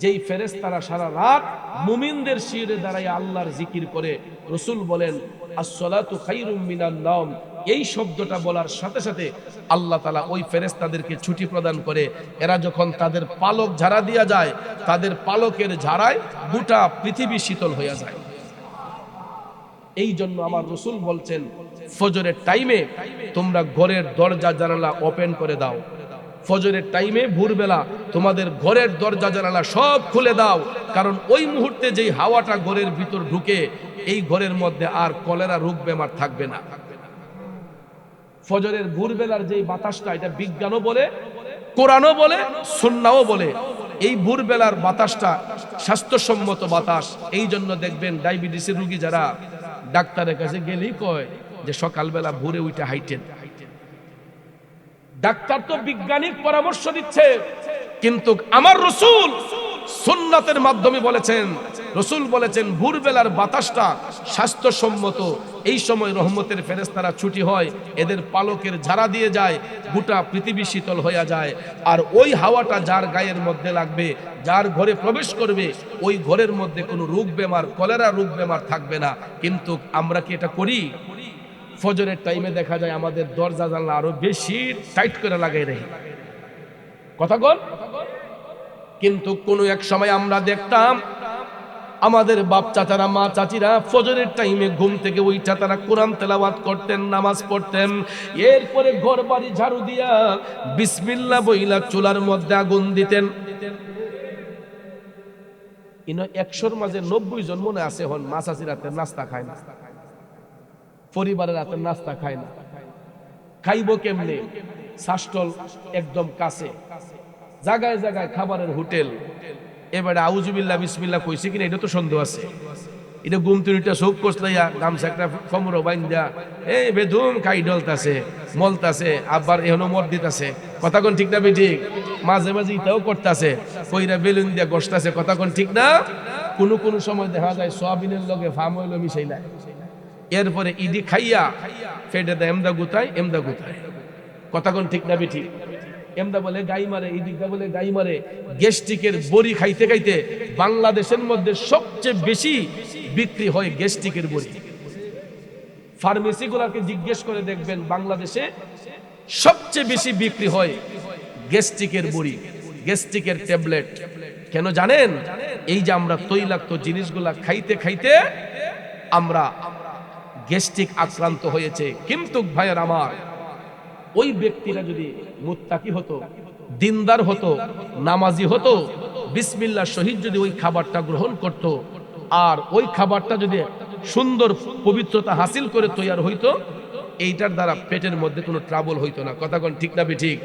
যেই ফেরেশতারা সারা রাত মুমিনদের শিয়রে দাঁড়ায় আল্লাহর জিকির করে, রাসূল বলেন আসসালাতু খায়রুম মিনান নাওম, এই শব্দটা বলার সাথে সাথে আল্লাহ তাআলা ওই ফেরেশতাদেরকে ছুটি প্রদান করে। এরা যখন তাদের পালক ঝাড়া দিয়া যায়, তাদের পালকের ঝাড়ায় গোটা পৃথিবী শীতল হয়ে যায়। এই জন্য আমার রাসূল বলছেন, ফজরের টাইমে তোমরা ঘরের দরজা জানালা ওপেন করে দাও। ফজরের টাইমে ভোরবেলা তোমাদের ঘরের দরজা জানালা সব খুলে দাও, কারণ ওই মুহূর্তে যেই হাওয়াটা ঘরের ভিতর ঢুকে, এই ঘরের মধ্যে আর কলেরা রোগ বেমার থাকবে না। ফজরের ভোরবেলার যেই বাতাসটা, এটা বিজ্ঞানও বলে, কোরআনও বলে, সুন্নাহও বলে, এই ভোরবেলার বাতাসটা স্বাস্থ্যসম্মত বাতাস। এই জন্য দেখবেন ডায়াবেটিসের রোগী যারা ডাক্তারের কাছে গেলেই কয় যে সকালবেলা ভোরে উঠে হাইটেন। ডাক্তার তো বৈজ্ঞানিক পরামর্শ দিচ্ছে, কিন্তু আমার রাসূল সুন্নাতের মাধ্যমে বলেছেন, রাসূল বলেছেন ভোরবেলার বাতাসটা স্বাস্থ্যসম্মত। এই সময় রহমতের ফেরেশতারা ছুটি হয়, এদের পালকের ঝাড়া দিয়ে যায়, গোটা পৃথিবী শীতল হয়ে যায়। আর ওই হাওয়াটা যার গায়ের মধ্যে লাগবে, যার ঘরে প্রবেশ করবে, ওই ঘরের মধ্যে কোনো রোগ বেমার, কলেরা রোগ বেমার থাকবে না। কিন্তু আমরা কি এটা করি? ফজরের টাইমে দেখা যায় আমাদের দরজা জানলা আরো বেশি টাইট করে লাগাই রাখি, কথা বল। কিন্তু কোন এক সময় আমরা দেখতাম আমাদের বাপ চাচারা, মা চাচিরা ফজরের টাইমে ঘুম থেকে ওইটা তারা কোরআন তেলাওয়াত করতেন, নামাজ পড়তেন। এরপরে ঘর বাড়ি ঝাড়ু দিয়া বিসমিল্লাহ বইলা চুলার মধ্যে আগুন দিতেন। ইনো 100-র মাঝে 90 জন মনে আছে হন মা চাচি রাতের নাস্তা খায় না, পরিবারের রাতের নাস্তা খায় না। খাইবো কেমনে? শাসটল একদম কাছে, জায়গায় জায়গায় খাবারের হোটেল। এবারে আউযুবিল্লাহ বিসমিল্লাহ কইছে কিনা এটা তো সন্দেহ আছে। এটা গুমতুনিটা চোখ কষলাইয়া গামছা একটা কোমর বাইন্দা এই বেদুম খাই ডলতাছে, মলতাছে, আবার এখনো মদ দিতাছে, কথা কোন ঠিক না বেঠিক? মাঝে মাঝে ইটাও করতেছে, কইরা বেলুন দিয়া গসতাছে, কথা কোন ঠিক না? কোনো কোনো সময় দেখা যায় সোয়াবিনের লগে ফার্ম অয়েল মিশাইলা। এরপরে ইডি খাইয়া ফেটে দেয়, এমদা গুতায়, এমদা গুতায়, কথা কোন ঠিক না বেঠিক? এমদা বলে গাই মারে, ইদিকটা বলে গাই মারে। গ্যাস্ট্রিকের বড়ি খাইতে খাইতে বাংলাদেশের মধ্যে সবচেয়ে বেশি বিক্রি হয় গ্যাস্ট্রিকের বড়ি। ফার্মেসি গুলাকে জিজ্ঞেস করে দেখবেন বাংলাদেশে সবচেয়ে বেশি বিক্রি হয় গ্যাস্ট্রিকের বড়ি, গ্যাস্ট্রিকের ট্যাবলেট। কেন জানেন? এই যে আমরা তৈলাক্ত জিনিসগুলা খাইতে খাইতে আমরা গ্যাস্ট্রিক আক্রান্ত হয়েছে। কিন্তু ভাইয়ের আমার, ওই ব্যক্তিরা যদি মুত্তাকি হতো, দিনদার হতো, নামাজি হতো, বিসমিল্লাহ শহীদ যদি ওই খাবারটা গ্রহণ করত, আর ওই খাবারটা যদি সুন্দর পবিত্রতা হাসিল করে তৈরি হইতো, এইটার দ্বারা পেটের মধ্যে কোনো ট্রাবল হইতো না, কথা কোন ঠিক না বেঠিক?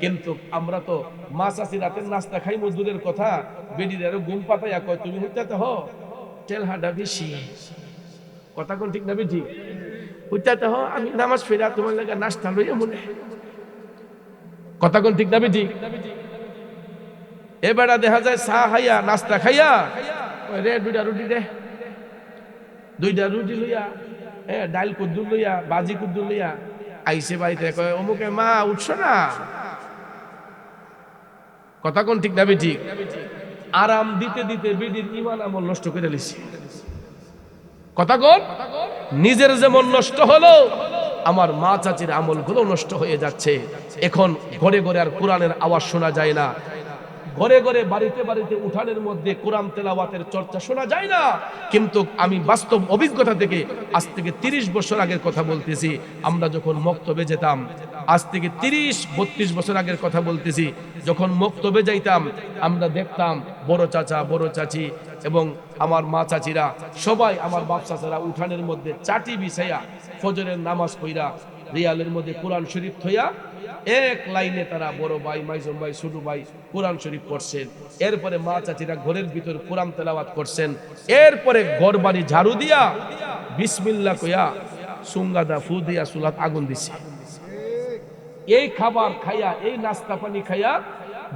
কিন্তু আমরা তো মাছ আসি রাতের নাস্তা খাই, মজদুরের কথা বেডির আরো ঘুম পাতাইয়া কয় তুমি হইতে হ তেল হাঁটা বেশি, কথা কোন ঠিক না বেঠিক? হইতে হ আমি নামাজ ফেরা তোমার লাগে নাস্তা লইয়া মনে, কথা কোন ঠিক না বেঠিক? এবারে দেখা যায় চা খাইয়া নাস্তা খাইয়া রে দুইটা রুটি দে, দুইটা রুটি লইয়া ডাইল কুদ্দুর লইয়া, বাজি কুদ্দুর লইয়া আইসে বাড়িতে কয় অমুকে মা উঠছো না, কথা কোন ঠিক না বেঠিক? আরাম দিতে দিতে বেডির ইমান আমল নষ্ট করে লিছি, কথা কোন? নিজের যেমন নষ্ট হলো, আমার মা চাচির আমলগুলো নষ্ট হয়ে যাচ্ছে। এখন ঘরে ঘরে আর কোরআনের আওয়াজ শোনা যায় না, ঘরে ঘরে বাড়িতে বাড়িতে উঠানের মধ্যে কোরআন তেলাওয়াতের চর্চা শোনা যায় না। কিন্তু আমি বাস্তব অভিজ্ঞতা থেকে আজ থেকে 30 বছর আগের কথা বলতেছি, আমরা যখন মক্তবে যেতাম, আজ থেকে 30-32 বছর আগের কথা বলতেছি, যখন মক্তবে যাইতাম আমরা দেখতাম বড় চাচা, বড় চাচি এবং আমার মা চাচিরা সবাই, আমার বাপ চাচারা উঠানের মধ্যে চাটি বিছাইয়া ফজরের নামাজ পড়া রিয়ালের মধ্যে কোরআন শরীফ থইয়া এক লাইনে তারা বড় ভাই, মাইজম ভাই, ছোট ভাই কোরআন শরীফ পড়ছেন। এরপরে মা চাচিরা ঘরের ভিতর কোরআন তেলাওয়াত করছেন। এরপরে ঘর বাড়ি ঝাড়ু দিয়া বিসমিল্লাহ কইয়া সুঙ্গাদা ফু দিয়া চুলাত আগুন দিছে। এই খাবার খাইয়া, এই নাস্তা পানি খাইয়া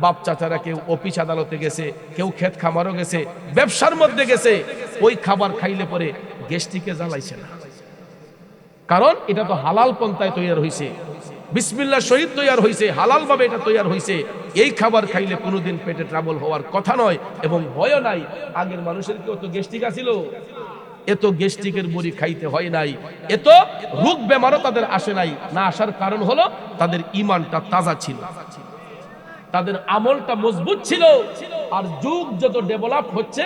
বাপ চাচারা কেউ অফিস আদালতে গেছে, কেউ ক্ষেত খামারও গেছে, ব্যবসার মধ্যে গেছে। ওই খাবার খাইলে পরে গ্যাস্ট্রিকে জ্বালাইছে না, কারণ এটা তো হালাল পন্থায় তৈরি হয়েছে, বিসমিল্লাহ শহীদ তৈরি হয়েছে, হালাল ভাবে এটা তৈরি হয়েছে। এই খাবার খাইলে কোনোদিন পেটে ট্রাবল হওয়ার কথা নয় এবং ভয়ও নাই। আগের মানুষের কি অত গ্যাস্ট্রিক আছিল? এত গ্যাস্ট্রিকের বড়ি খাইতে হয় নাই, এত রোগ বেমারও তাদের আসে নাই। না আসার কারণ হলো তাদের ঈমানটা তাজা ছিল, তাদের আমলটা মজবুত ছিল। আর যুগ যত ডেভেলপ হচ্ছে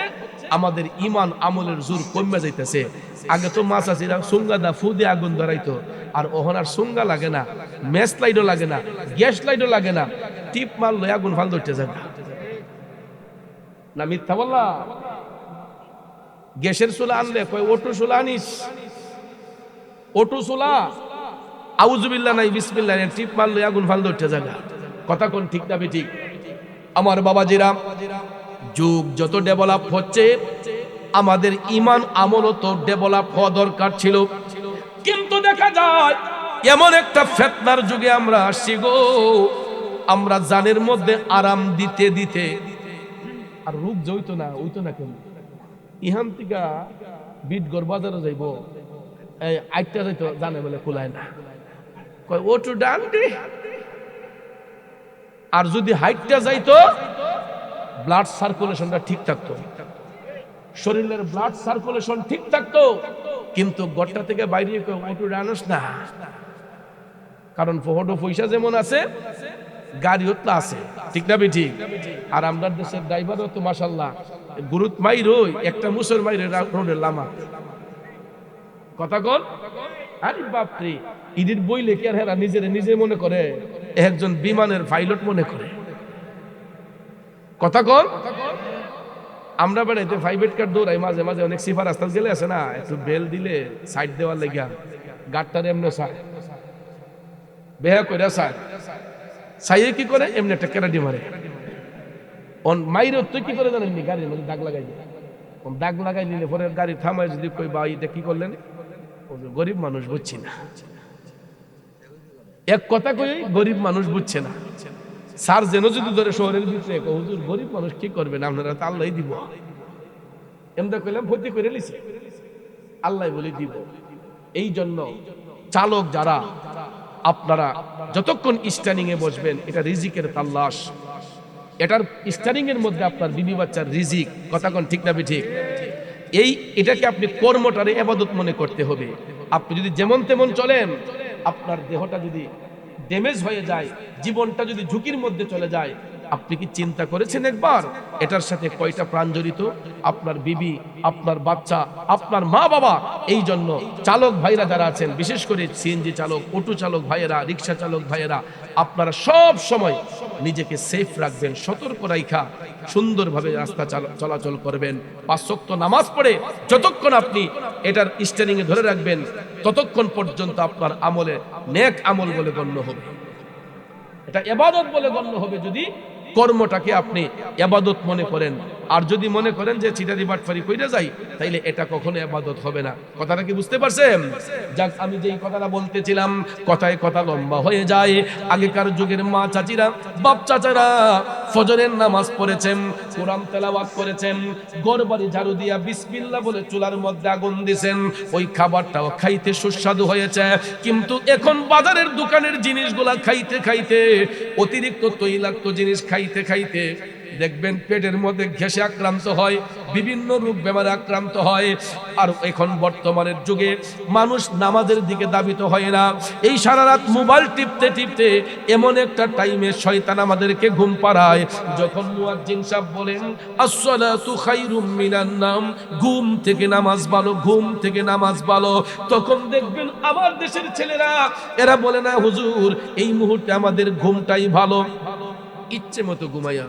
আমাদের ঈমান আমলের জোর কমে যাইতেছে। আগে তো মাছ আছিরা সুঙ্গা দা ফু দিয়ে আগুন ধরাইতো, আর ওহন আর সুঙ্গা লাগে না, ম্যাচ লাইটও লাগে না, গ্যাস লাইটও লাগে না, টিপ মারলো আগুন ফাল ধরতে যাবে না। মিথ্যা বললা? গ্যাসের চুলা আনলে কয় ওটু চুলা আনিস, ওটু চুলা আউযুবিল্লাহ নাই বিসমিল্লাহ নাই, টিপ মারলো আগুন ফাল ধরতে যাবে। কথা কোন ঠিক না বেঠিক? আমার বাবাজিরা, যুগ যত ডেভেলপ হচ্ছে আমাদের ঈমান আমলও তো ডেভেলপ হওয়া দরকার ছিল। কিন্তু দেখা যায় এমন একটা ফিতনার যুগে আমরা আসছি গো, আমরা জানের মধ্যে আরাম দিতে দিতে আর রূপ জইতো না ওইতো না। কেন ইহান থেকে বিটগড় বাজারে যাইব, এই আইটা যাইতো জানে বলে কুলায় না, কয় ওটু ডান দি। আর যদি হাইটটা যাইতো ব্লাড সার্কুলেশনটা ঠিক থাকতো, শরীরের ব্লাড সার্কুলেশন ঠিক থাকতো। কিন্তু গড়টা থেকে বাইরে ওটু ডানস না, কারণ ফটো পয়সা যেমন আছে গাড়িও তো আছে, ঠিক না বেঠিক? আর আমরা দেশের ড্রাইভারও তো মাশাআল্লাহ গুরুত মাইরই একটা মুসর মাইরে রোডের লামা। কথা কন? আরে বাপরে, ইডির বইলে কি আর হেরা নিজে মনে করে একজন বিমানের পাইলট মনে করে। কথা কন? আমরা বেড়াইতে প্রাইভেট কার দৌড়াই, মাঝে মাঝে অনেক সিফার রাস্তা গেলে আছে না, একটু বেল দিলে সাইড দেওয়ার লেগা গাড়টার এমনি সাই বেহা করে সাইয়ে কি করে এমনি একটা কেরাডি মারে। মাইরে তুই কি করে জানেননি? গাড়ির মধ্যে দাগ লাগাই দিয়ে, দাগ লাগাই নিলে পরে গাড়ি থামায় যদি কই বা এটা কি করলেন, গরিব মানুষ বুঝছি না। এক কথা কই, গরিব মানুষ বুঝছে না। স্যার যেন যদি ধরে শহরের ভিতরে হুজুর গরিব মানুষ কি করবেন, আপনারা তো আল্লাহ দিব, এমনি কইলাম ভর্তি করে লিছে, আল্লাহ বলে দিব। এই জন্য চালক যারা, আপনারা যতক্ষণ স্ট্যান্ডিং এ বসবেন, এটা রিজিকের তাল্লাশ, এটার স্ট্যান্ডিং এর মধ্যে আপনার বিবি বাচ্চার রিজিক। কথা কোন ঠিক না ঠিক? এটাকে আপনি কর্মটারে ইবাদত মনে করতে হবে। আপনি যদি যেমন তেমন চলেন, আপনার দেহটা যদি ড্যামেজ হয়ে যায়, জীবনটা যদি ঝুঁকির মধ্যে চলে যায়, আপনি কি চিন্তা করেছেন একবার এটার সাথে কয়টা প্রাণ জড়িত? আপনার বিবি, আপনার বাচ্চা, আপনার মা বাবা। এই জন্য চালক ভাইরা যারা আছেন, বিশেষ করে সিএনজি চালক, অটো চালক ভাইয়েরা, রিক্সা চালক ভাইয়েরা, আপনারা সব সময় নিজেকে সেফ রাখবেন, সতর্ক রাখা সুন্দরভাবে রাস্তা চলাচল করবেন। 5 ওয়াক্ত নামাজ পড়ে যতক্ষণ আপনি এটার স্টিয়ারিং এ ধরে রাখবেন, ততক্ষণ পর্যন্ত আপনার আমলে নেক আমল বলে গণ্য হবে, এটা ইবাদত বলে গণ্য হবে যদি কর্মটাকে আপনি ইবাদত মনে করেন। আর যদি মনে করেন যে চিটারি বাটফারি কইরা যাই, তাইলে এটা কখনো ইবাদত হবে না। কথাটা কি বুঝতে পারছেন? যাক, আমি যেই কথাটা বলতেছিলাম, কথায় কথা লম্বা হয়ে যায়। আগেকার যুগের মা চাচিরা, বাপ চাচারা ফজরের নামাজ পড়েছেন, কোরআন তেলাওয়াত করেছেন, ঘরবাড়ি ঝাড়ু দিয়া বিসমিল্লাহ বলে চুলার মধ্যে আগুন দিয়েছেন, ওই খাবারটাও খাইতে সুস্বাদু হয়েছে। কিন্তু এখন বাজারের দোকানের জিনিসগুলা খাইতে খাইতে, অতিরিক্ত তৈলাক্ত জিনিস খাইতে খাইতে দেখবেন পেটের মধ্যে গ্যাসে আক্রান্ত হয়, বিভিন্ন রোগ বেমারে আক্রান্ত হয়। আর এখন বর্তমানের যুগে মানুষ নামাজের দিকে দাবিত হয় না। এই সারা রাত মোবাইল টিপতে টিপতে এমন একটা টাইমে শয়তান আমাদেরকে ঘুম পাড়ায়, যখন মুয়াজ্জিন সাহেব বলেন আসসালাতু খায়রুম মিনান নাম, ঘুম থেকে নামাজ ভালো, ঘুম থেকে নামাজ ভালো, তখন দেখবেন আমার দেশের ছেলেরা এরা বলে না হুজুর এই মুহূর্তে আমাদের ঘুমটাই ভালো, ইচ্ছে মতো ঘুমাইয়া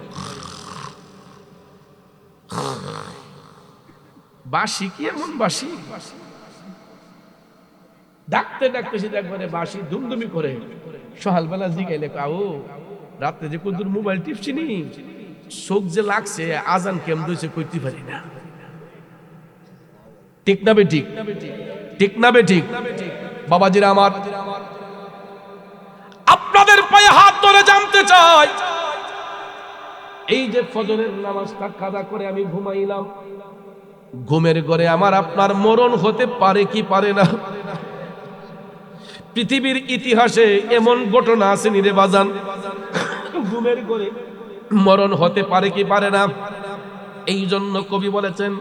বাসি কি এমন বাসি ডাকতে ডাকতে সে একবারে বাসি দুমদুমি করে। সকালবেলা জিগাইলে কাউ রাত্রে যে কতদূর মোবাইল টিপছি নি, চোখ যে লাগছে আজান কেমন দিয়েছে কইতে পারি না। ঠিক না বেঠিক? ঠিক না বেঠিক? বাবাজিরা আমার, আপনাদের পায়ে হাত ধরে জানতে চাই, এই যে ফজরের নামাজটা কাজা করে আমি ঘুমাইলাম, ঘুমের ঘরে আমার আপনার মরণ হতে পারে কি পারে না? পৃথিবীর ইতিহাসে এমন ঘটনা আছে নিরে বাজান, ঘুমের ঘরে মরণ হতে পারে কি পারে না? এই জন্য কবি বলেছেন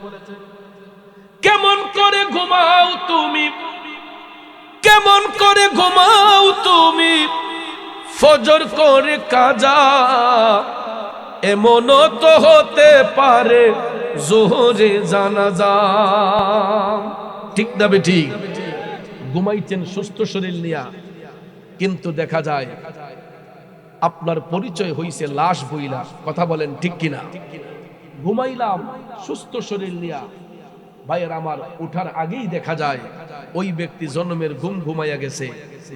কেমন করে ঘুমাও তুমি, কেমন করে ঘুমাও তুমি, ফজর করে কাজা, এমনও তো হতে পারে জোহরে জানাজা। ঠিক না বেঠিক? ঘুমাইছেন সুস্থ শরীর নিয়া, কিন্তু দেখা যায় আপনার পরিচয় হইছে লাশ বইলা। কথা বলেন ঠিক কিনা? ঘুমাইলাম সুস্থ শরীর নিয়া, ভাইয়ের আমার উঠার আগেই দেখা যায় ওই ব্যক্তি জন্মের ঘুম ঘুমাইয়া গেছে,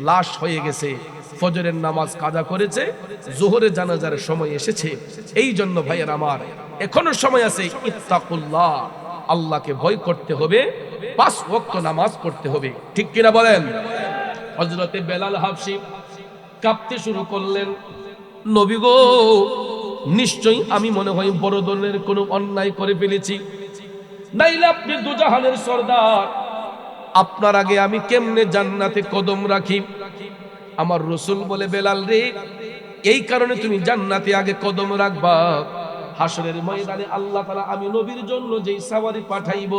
লাশ হয়ে গেছে। ফজরের নামাজ কাজা করেছে, জোহরে জানাজার সময় এসেছে। এই জন্য ভাইয়ের আমার এখনো সময় আছে। ইত্তাকুল্লাহ, আল্লাহকে ভয় করতে হবে, 5 ওয়াক্ত নামাজ পড়তে হবে। ঠিক কিনা বলেন? হযরতে বেলাল হাবশী কাঁপতে শুরু করলেন, নবী গো, নিশ্চয়ই আমি মনে হয় বড় ধরনের কোনো অন্যায় করে ফেলেছি, নাইলে আপনি দুজাহানের সরদার, আপনার আগে আমি কেমনে জান্নাতে কদম রাখি? আমার রাসূল বলে, বেলাল রে, এই কারণে তুমি জান্নাতে আগে কদম রাখবা। হাসরের ময়দানে আল্লাহ তাআলা আমি নবীর জন্য যেই সাওয়ারি পাঠাইব,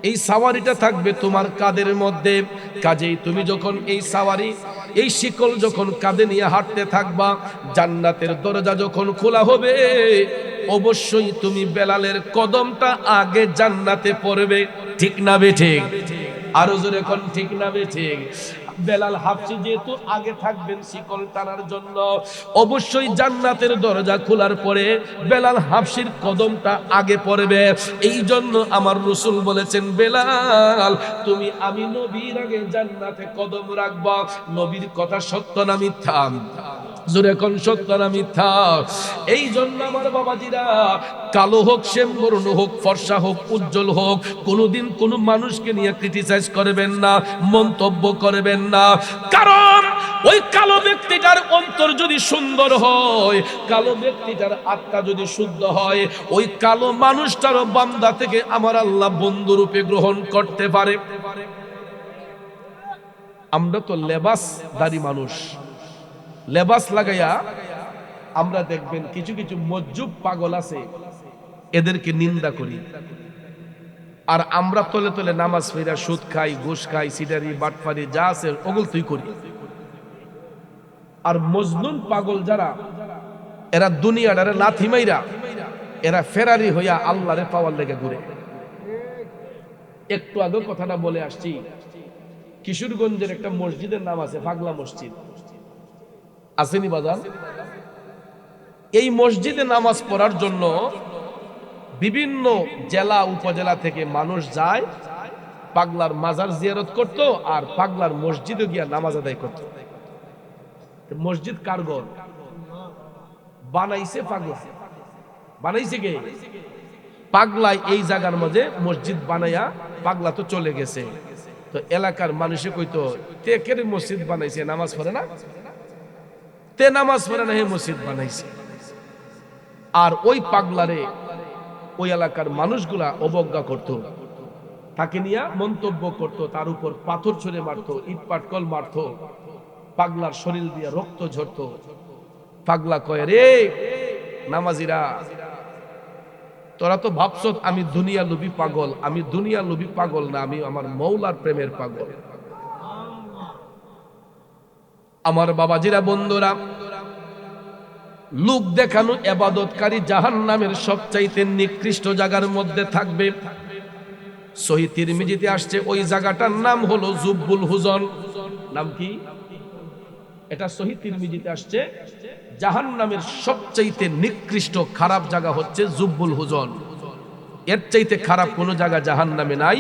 এই সাওয়ারিটা থাকবে তোমার কাঁধের মধ্যে। কাজেই তুমি যখন এই সাওয়ারি, এই শিকল যখন কাঁধে নিয়ে হাঁটতে থাকবা, জান্নাতের দরজা যখন খোলা হবে, অবশ্যই তুমি বেলালের কদমটা আগে জান্নাতে পড়বে। ঠিক না বেঠিক? আরো জোরে কোন ঠিক না বেঠিক? বেলাল হাবশী যেহেতু আগে থাকবেন শিকল টানার জন্য, অবশ্যই জান্নাতের দরজা খোলার পরে বেলাল হাবশীর কদমটা আগে পড়বে। এই জন্য আমার রাসূল বলেছেন, বেলাল তুমি আমি নবীর আগে জান্নাতে কদম রাখবা। নবীর কথা সত্য না মিথ্যা? জোরে কোন সত্য না মিথ্যা? এই জন্য আমার বাবাজিরা, কালো হোক, শ্যামবর্ণ হোক, ফর্সা হোক, উজ্জ্বল হোক, কোনোদিন কোনো মানুষকে নিয়ে ক্রিটিসাইজ করবেন না, মন্তব্য করবেন না। কারণ ওই কালো ব্যক্তিটার অন্তর যদি সুন্দর হয়, কালো ব্যক্তিটার আত্মা যদি শুদ্ধ হয়, ওই কালো মানুষটারও বান্দা থেকে আমার আল্লাহ বন্ধুরূপে গ্রহণ করতে পারে। আমরা তো লেবাসদারি মানুষ, লেবাস লাগাইয়া আমরা দেখবেন কিছু কিছু মজ্জুব পাগল আছে, এদেরকে নিন্দা করি। আর আমরা তলে তলে নামাজ পড়া, সুদ খাই, ঘুষ খাই, সিটারি, বাটফারি যা আছে ওগুলো তুই করি। আর মজনুন পাগল যারা, এরা দুনিয়াটারে লাথি মাইরা, এরা ফেরারি হইয়া আল্লাহরে পাওয়ার লেগে ঘুরে। একটু আগে কথাটা বলে আসছি, কিশোরগঞ্জের একটা মসজিদের নাম আছে পাগলা মসজিদ, আসেনি বাজার? এই মসজিদে নামাজ পড়ার জন্য বিভিন্ন জেলা উপজেলা থেকে মানুষ যায়, পাগলার মাজার জিয়ারত করত আর পাগলার মসজিদে গিয়া নামাজ আদায় করত। মসজিদ কার ঘর? বানাইছে পাগলা। বানাইছে কে? পাগলাই এই জায়গার মাঝে মসজিদ বানাইয়া, পাগলা তো চলে গেছে, তো এলাকার মানুষে কইতো, তে কেরে মসজিদ বানাইছে, নামাজ পড়ে না? তে নামাজ পড়ে না, হে মসজিদ বানাইছে। আর ওই পাগলারে ওই এলাকার মানুষগুলা অবজ্ঞা করত, তাকে নিয়ে মন্তব্য করত, তার উপর পাথর ছুঁড়ে মারতো, ইট পাটকল মারতো, পাগলার শরীর দিয়ে রক্ত ঝরতো। পাগলা কয়, রে নামাজিরা, তোরা তো ভাবছ আমি দুনিয়া লোভী পাগল। আমি দুনিয়া লোভী পাগল না, আমি আমার মৌলার প্রেমের পাগল। আমার বাবাজিরা, বন্ধুরা, লোক দেখানো ইবাদতকারী জাহান্নামের সবচাইতে নিকৃষ্ট জায়গার মধ্যে থাকবে। সহিহ তিরমিজিতে আসছে, ওই জায়গাটার নাম হলো জুব্বুল হুজন। নাম কি? এটা সহিহ তিরমিজিতে আসছে, জাহান্নামের সবচাইতে নিকৃষ্ট খারাপ জায়গা হচ্ছে জুব্বুল হুজন। এর চাইতে খারাপ কোনো জায়গা জাহান্নামে নাই।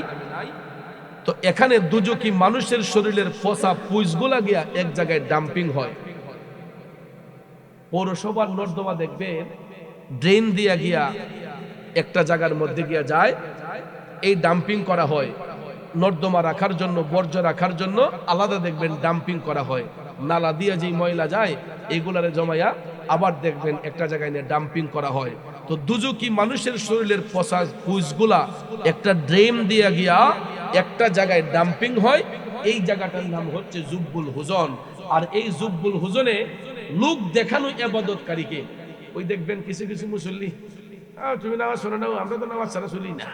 তো এখানে দুজকি মানুষের শরীরের পচা পুইসগুলা গিয়া এক জায়গায় ডাম্পিং হয়। পৌরসভার নর্দমা দেখবেন ড্রেন দিয়া গিয়া একটা জায়গার মধ্যে গিয়া যায়, এই ডাম্পিং করা হয়। নর্দমা রাখার জন্য, বর্জ্য রাখার জন্য আলাদা দেখবেন ডাম্পিং করা হয়। নালা দিয়ে যেই ময়লা যায় এগুলারে জমায়া আবার দেখবেন একটা জায়গায় নিয়ে ডাম্পিং করা হয়। তো দুজকি মানুষের শরীরের পচা পুইসগুলা একটা ড্রেন দিয়া গিয়া একটা জায়গায় ডাম্পিং হয়। এই জায়গাটার নাম হচ্ছে জুব্বুল হুজন। আর এই জুব্বুল হুজনে লোক দেখানো ইবাদতকারীকে, ওই দেখবেন কিছু কিছু মুসল্লি, তুমি নামাজ পড়ো না, আমরা তো নামাজ ছাড়া চলি না,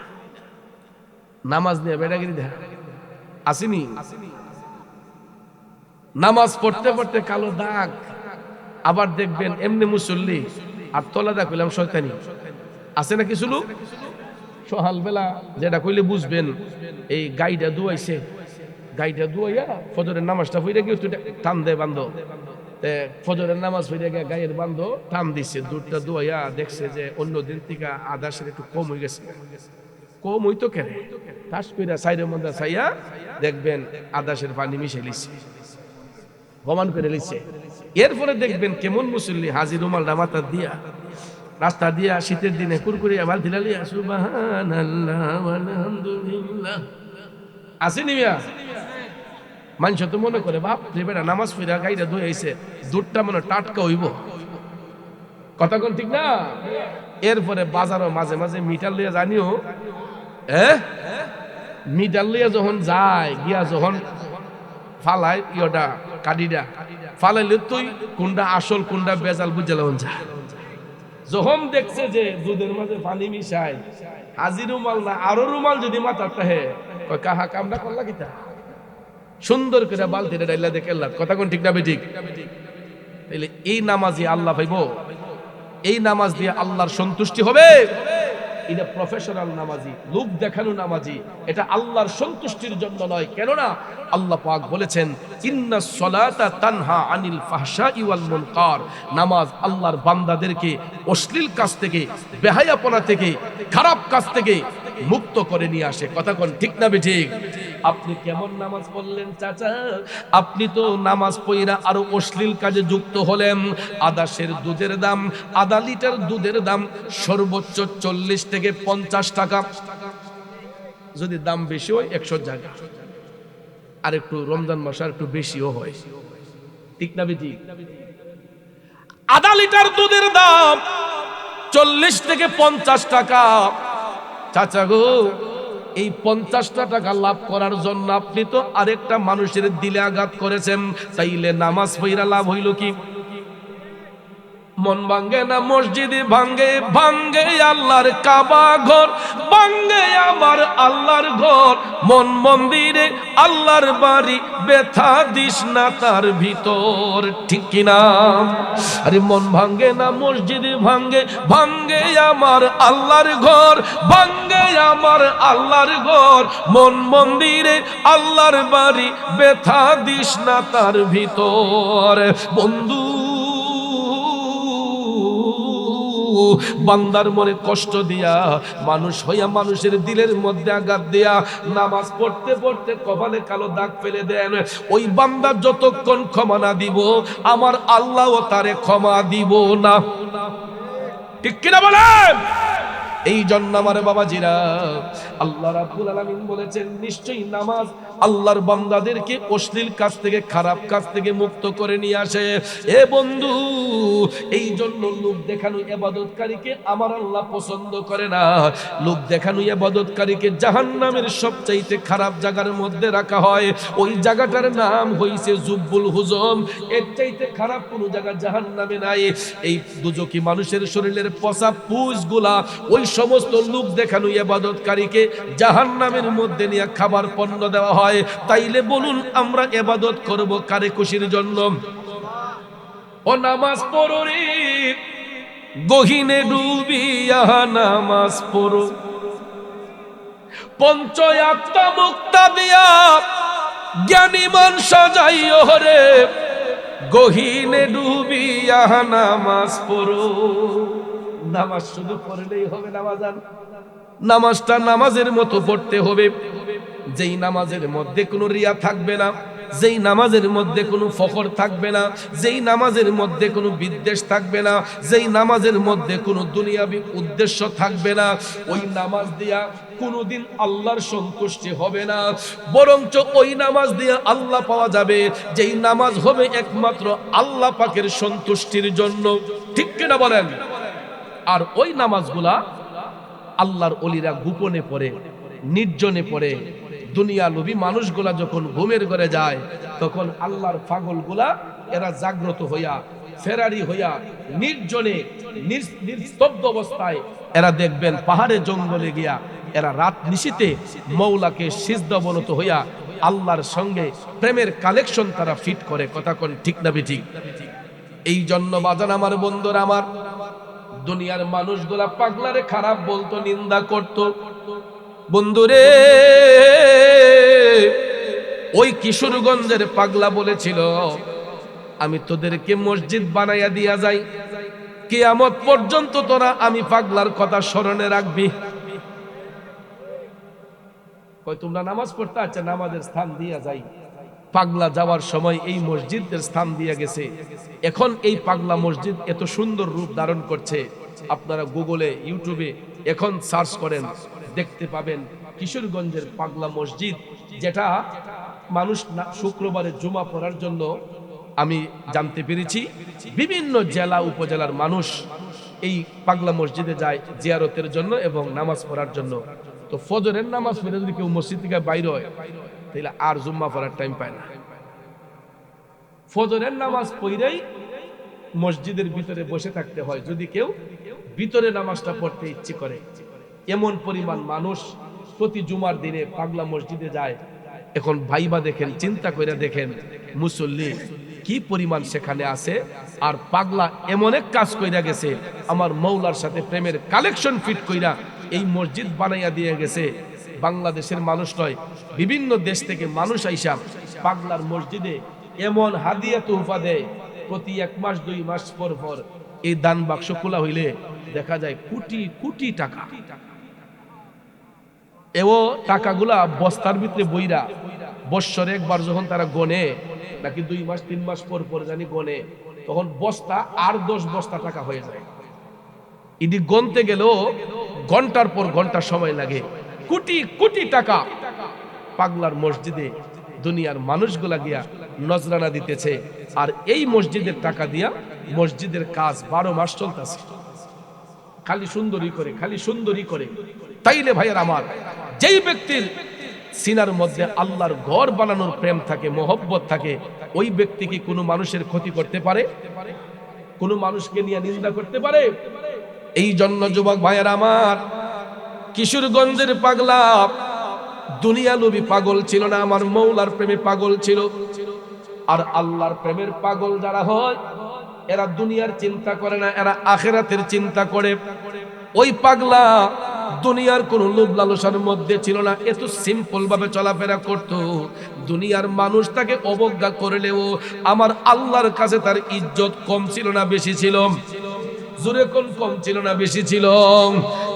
নামাজ নিয়ে বেড়াগিরি দেখা আসেনি? নামাজ পড়তে পড়তে কালো দাগ, আবার দেখবেন এমনি মুসল্লি আর তলা দা কইলাম শয়তানি। আছে না কিছু লোক সকালবেলা যেটা কইলে বুঝবেন, এই গাইটা ধুয়াইছে, গাইটা ধুয়াইয়া ফজরের নামাজটা পড়ে গিয়ে টান দেয় বান্ধ, ফজরের নামাজ পড়ে গিয়ে গায়ের বান্ধ টান দিছে, দুধটা ধুয়াইয়া দেখছে যে অন্য দিন থেকে আদা সেটা একটু কম হয়ে গেছে। কম হইতো কেন? তাস কইরা সাইরের মধ্যে চাইয়া দেখবেন আদাসের পানি মিশে লিছে, প্রমাণ করে লিছে। এরপরে দেখবেন কেমন মুসল্লি হাজির রুমালটা মাথা দিয়া রাস্তা দিয়া শীতের দিনে কুরকুরিয়া বালতি লালিয়া সুবহানাল্লাহ আলহামদুলিল্লাহ আসেনি মিয়া? মানুষ তো মনে করে বাপ রে বেটা নামাজ পড়া গাইটা ধুইছে, দুধটা মনে টাটকা হইব, কথা কোন ঠিক না? এরপরে বাজারও মাঝে মাঝে মিটার লইয়া জানিও, মিটার লইয়া যখন যায় গিয়া যখন ফালাই ইয়টা কাডিটা ফালাইলে তুই কোনটা আসল কোনটা বেজাল বুঝে লন যা। যখন দেখছে যে দুধের মাঝে পানি মিশাই, হাজির রুমাল না আরো রুমাল যদি মাথার তাহে কাহা কামটা করলা কিতা সুন্দর করে বালতিটা ডাইলা দেখে, কথা কোন ঠিক না বেঠিক? তাইলে এই নামাজই আল্লাহ পাইব, এই নামাজ দিয়ে আল্লাহর সন্তুষ্টি হবে। এটা প্রফেশনাল নামাজি, লোক দেখানো নামাজি, এটা আল্লাহর সন্তুষ্টির জন্য নয়। কেননা আল্লাহ পাক বলেছেন ইন্নাস সালাতা তানহা আনিল ফাহশাই ওয়াল মুনকার, নামাজ আল্লাহর বান্দাদেরকে অশ্লীল কাজ থেকে, বেহায়াপনা থেকে, খারাপ কাজ থেকে মুক্ত করে নিয়ে আসে, কথা কোন ঠিক না বেঠিক? আপনি কেমন নামাজ পড়লেন চাচা? আপনি তো নামাজ পড়া আরো অশ্লীল কাজে যুক্ত হলেন। আদাসের দুধের দাম, আধা লিটার দুধের দাম সর্বোচ্চ 40 থেকে 50 টাকা, যদি দাম বেশি হয় 100 টাকা, আর একটু রমজান মাস আর একটু বেশিও হয়, ঠিক না বেঠিক? আধা লিটার দুধের দাম 40 থেকে 50 টাকা। চাচা গো, এই 50টা টাকা লাভ করার জন্য আপনি তো আরেকটা মানুষের দিলে আঘাত করেছেন, তাইলে নামাজ পড়া লাভ হইল কি? মন ভাঙ্গে না মসজিদে ভাঙ্গে, ভাঙ্গে আল্লাহর কাবা ঘর, ভাঙ্গে আমার আল্লাহর ঘর, মন মন্দিরে আল্লাহর বাড়ি, ব্যথা দিস না তার ভিতর, ঠিক কিনা? আরে মন ভাঙ্গে না মসজিদে ভাঙ্গে, ভাঙ্গে আমার আল্লাহর ঘর, ভাঙ্গে আমার আল্লাহর ঘর, মন মন্দিরে আল্লাহর বাড়ি, ব্যথা দিস না তার ভিতর। বন্ধু, বান্দার মনে কষ্ট দিয়া, মানুষ হইয়া মানুষের দিলের মধ্যে আঘাত দিয়া নামাজ পড়তে পড়তে কপালে কালো দাগ ফেলে দেন, ওই বান্দা যতক্ষণ ক্ষমা না দিব আমার আল্লাহও তারে ক্ষমা দিব না, ঠিক কিনা বলেন? এই জন্য আমার বাবাজিরা আল্লাহ রাব্বুল আলামিন বলেছেন নিশ্চয়ই নামাজ আল্লাহর বান্দাদেরকে অশ্লীল কাজ থেকে, খারাপ কাজ থেকে মুক্ত করে নিয়ে আসে। এ বন্ধু, এই জন্য লোক দেখানো ইবাদতকারীকে আমার আল্লাহ পছন্দ করে না। লোক দেখানো ইবাদতকারীকে জাহান্নামের সবচাইতে খারাপ জায়গার মধ্যে রাখা হয়। ওই জায়গাটার নাম হইছে জুব্বুল হুজম। এর চাইতে খারাপ কোনো জায়গা জাহান্নামে নাই। এই দুজকি মানুষের শরীরের পচা পুঁজগুলা ওই সমস্ত লোক দেখানো ইবাদতকারীকে জাহান্নামের মধ্যে নিয়ে খাবার পণ্য দেওয়া হয়। তাইলে বলুন আমরা ইবাদত করব কারে খুশির জন্য? ও নামাজ পড়ো রে, গহীনে ডুবিয়া নামাজ পড়ো, পঞ্চ আত্মা মুক্তা দিয়া জ্ঞানী মান সাজাইও রে, গহীনে ডুবিয়া নামাজ পড়ো। নামাজ শুধু পড়লেই হবে না বাজান, নামাজটা নামাজের মতো পড়তে হবে, যেই নামাজের মধ্যে কোনো রিয়া থাকবে না, যেই নামাজের মধ্যে কোনো ফখর থাকবে না, যেই নামাজের মধ্যে কোনো বিদ্বেষ থাকবে না, যেই নামাজের মধ্যে কোনো দুনিয়াবি উদ্দেশ্য থাকবে না। ওই নামাজ দিয়া কোনোদিন আল্লাহর সন্তুষ্টি হবে না, বরঞ্চ ওই নামাজ দিয়ে আল্লাহ পাওয়া যাবে, যেই নামাজ হবে একমাত্র আল্লাহ পাকের সন্তুষ্টির জন্য, ঠিক কিনা বলেন? আর ওই নামাজগুলা আল্লাহর ওলিরা গোপনে পড়ে, নির্জনে পড়ে। দুনিয়া লোভী মানুষগুলা যখন ঘুমের ঘরে যায়, তখন আল্লাহর পাগলগুলা এরা জাগ্রত হইয়া, ফেরারি হইয়া, নির্জনে নিস্তব্ধ অবস্থায় এরা দেখবেন পাহাড়ে জঙ্গলে গিয়া এরা রাত নিশীতে মৌলাকে সিজদা অবনত হইয়া আল্লাহর সঙ্গে প্রেমের কালেকশন তারা ফিট করে। কথা কোন ঠিক না বেঠিক? এই জন্য বাজান আমার বন্ধুরা আমার, দুনিয়ার মানুষগুলা পাগলারে খারাপ বলতো, নিন্দা করত। বন্ধুরে, ওই কিশোরগঞ্জের পাগলা বলেছিল, আমি তোদেরকে মসজিদ বানাইয়া দিয়া যাই, কিয়ামত পর্যন্ত তোরা আমি পাগলার কথা স্মরণে রাখবি। কই তোমরা নামাজ পড়তে, আচ্ছা নামাজের স্থান দিয়া যাই। পাগলা যাওয়ার সময় এই মসজিদের স্থান দিয়া গেছে। এখন এই পাগলা মসজিদ এত সুন্দর রূপ ধারণ করছে, আপনারা গুগলে ইউটিউবে এখন সার্চ করেন, দেখতে পাবেন কিশোরগঞ্জের পাগলা মসজিদ, যেটা মানুষ শুক্রবারে জুমা পড়ার জন্য আমি জানতে পেরেছি বিভিন্ন জেলা উপজেলার মানুষ এই পাগলা মসজিদে যায় জিয়ারতের জন্য এবং নামাজ পড়ার জন্য। তো ফজরের নামাজ পড়ে যদি কেউ মসজিদ থেকে বাইরে হয়, তাহলে আর জুম্মা পড়ার টাইম পায় না। ফজরের নামাজ পড়েই মসজিদের ভিতরে বসে থাকতে হয় যদি কেউ ভিতরে নামাজটা পড়তে ইচ্ছে করে। এমন পরিমাণ মানুষ প্রতি জুমার দিনে পাগলা মসজিদে যায়। এখন ভাইবা দেখেন, চিন্তা করে দেখেন, মুসল্লি কি পরিমাণ সেখানে আছে। আর পাগলা এমন এক কাজ কইরা গেছে, আমার মৌলার সাথে প্রেমের কালেকশন ফিট কইরা এই মসজিদ বানাইয়া দিয়ে গেছে। বাংলাদেশের মানুষ নয়, বিভিন্ন দেশ থেকে মানুষ আইসা পাগলার মসজিদে এমন হাদিয়া তোহফা দেয়, প্রতি 1 মাস 2 মাস পর পর এই দান বাক্স খোলা হইলে দেখা যায় কোটি কোটি টাকা। এও টাকাগুলা বস্তার ভিতরে বইরা বৎসরে একবার যখন তারা গনে, নাকি 2 মাস 3 মাস পর পর জানি গনে, তখন বস্তা আর 10 বস্তা টাকা হয়ে যায়। ইডি গনতে গেলেও ঘন্টার পর ঘন্টা সময় লাগে। কোটি কোটি টাকা পাগলার মসজিদে দুনিয়ার মানুষগুলা গিয়া নজরানা দিতেছে। আর এই মসজিদের টাকা দিয়া মসজিদের কাজ 12 মাস চলতেছে, খালি সুন্দরী করে, খালি সুন্দরী করে। তাইলে ভাইয়ের আমার, যেই ব্যক্তির সিনার মধ্যে আল্লাহর ঘর বানানোর প্রেম থাকে, মহব্বত থাকে, ওই ব্যক্তি কি কোনো মানুষের ক্ষতি করতে পারে? কোনো মানুষকে নিয়ে নিন্দা করতে পারে? এই জন্য যুবক ভাইয়ের আমার, কিশোরগঞ্জের পাগলা দুনিয়া নবী পাগল ছিল না, আমার মৌলার প্রেমে পাগল ছিল। আর আল্লাহর প্রেমের পাগল যারা হয়, এরা দুনিয়ার চিন্তা করে না, এরা আখিরাতের চিন্তা করে। ওই পাগলা দুনিয়ার কোন লোভ লালসার মধ্যে ছিল না, এত সিম্পল ভাবে চলাফেরা করত। দুনিয়ার মানুষ তাকে অবজ্ঞা করলেও আমার আল্লাহর কাছে তার ইজ্জত কম ছিল না, বেশি ছিল? জোরে কোন কম ছিল না, বেশি ছিল?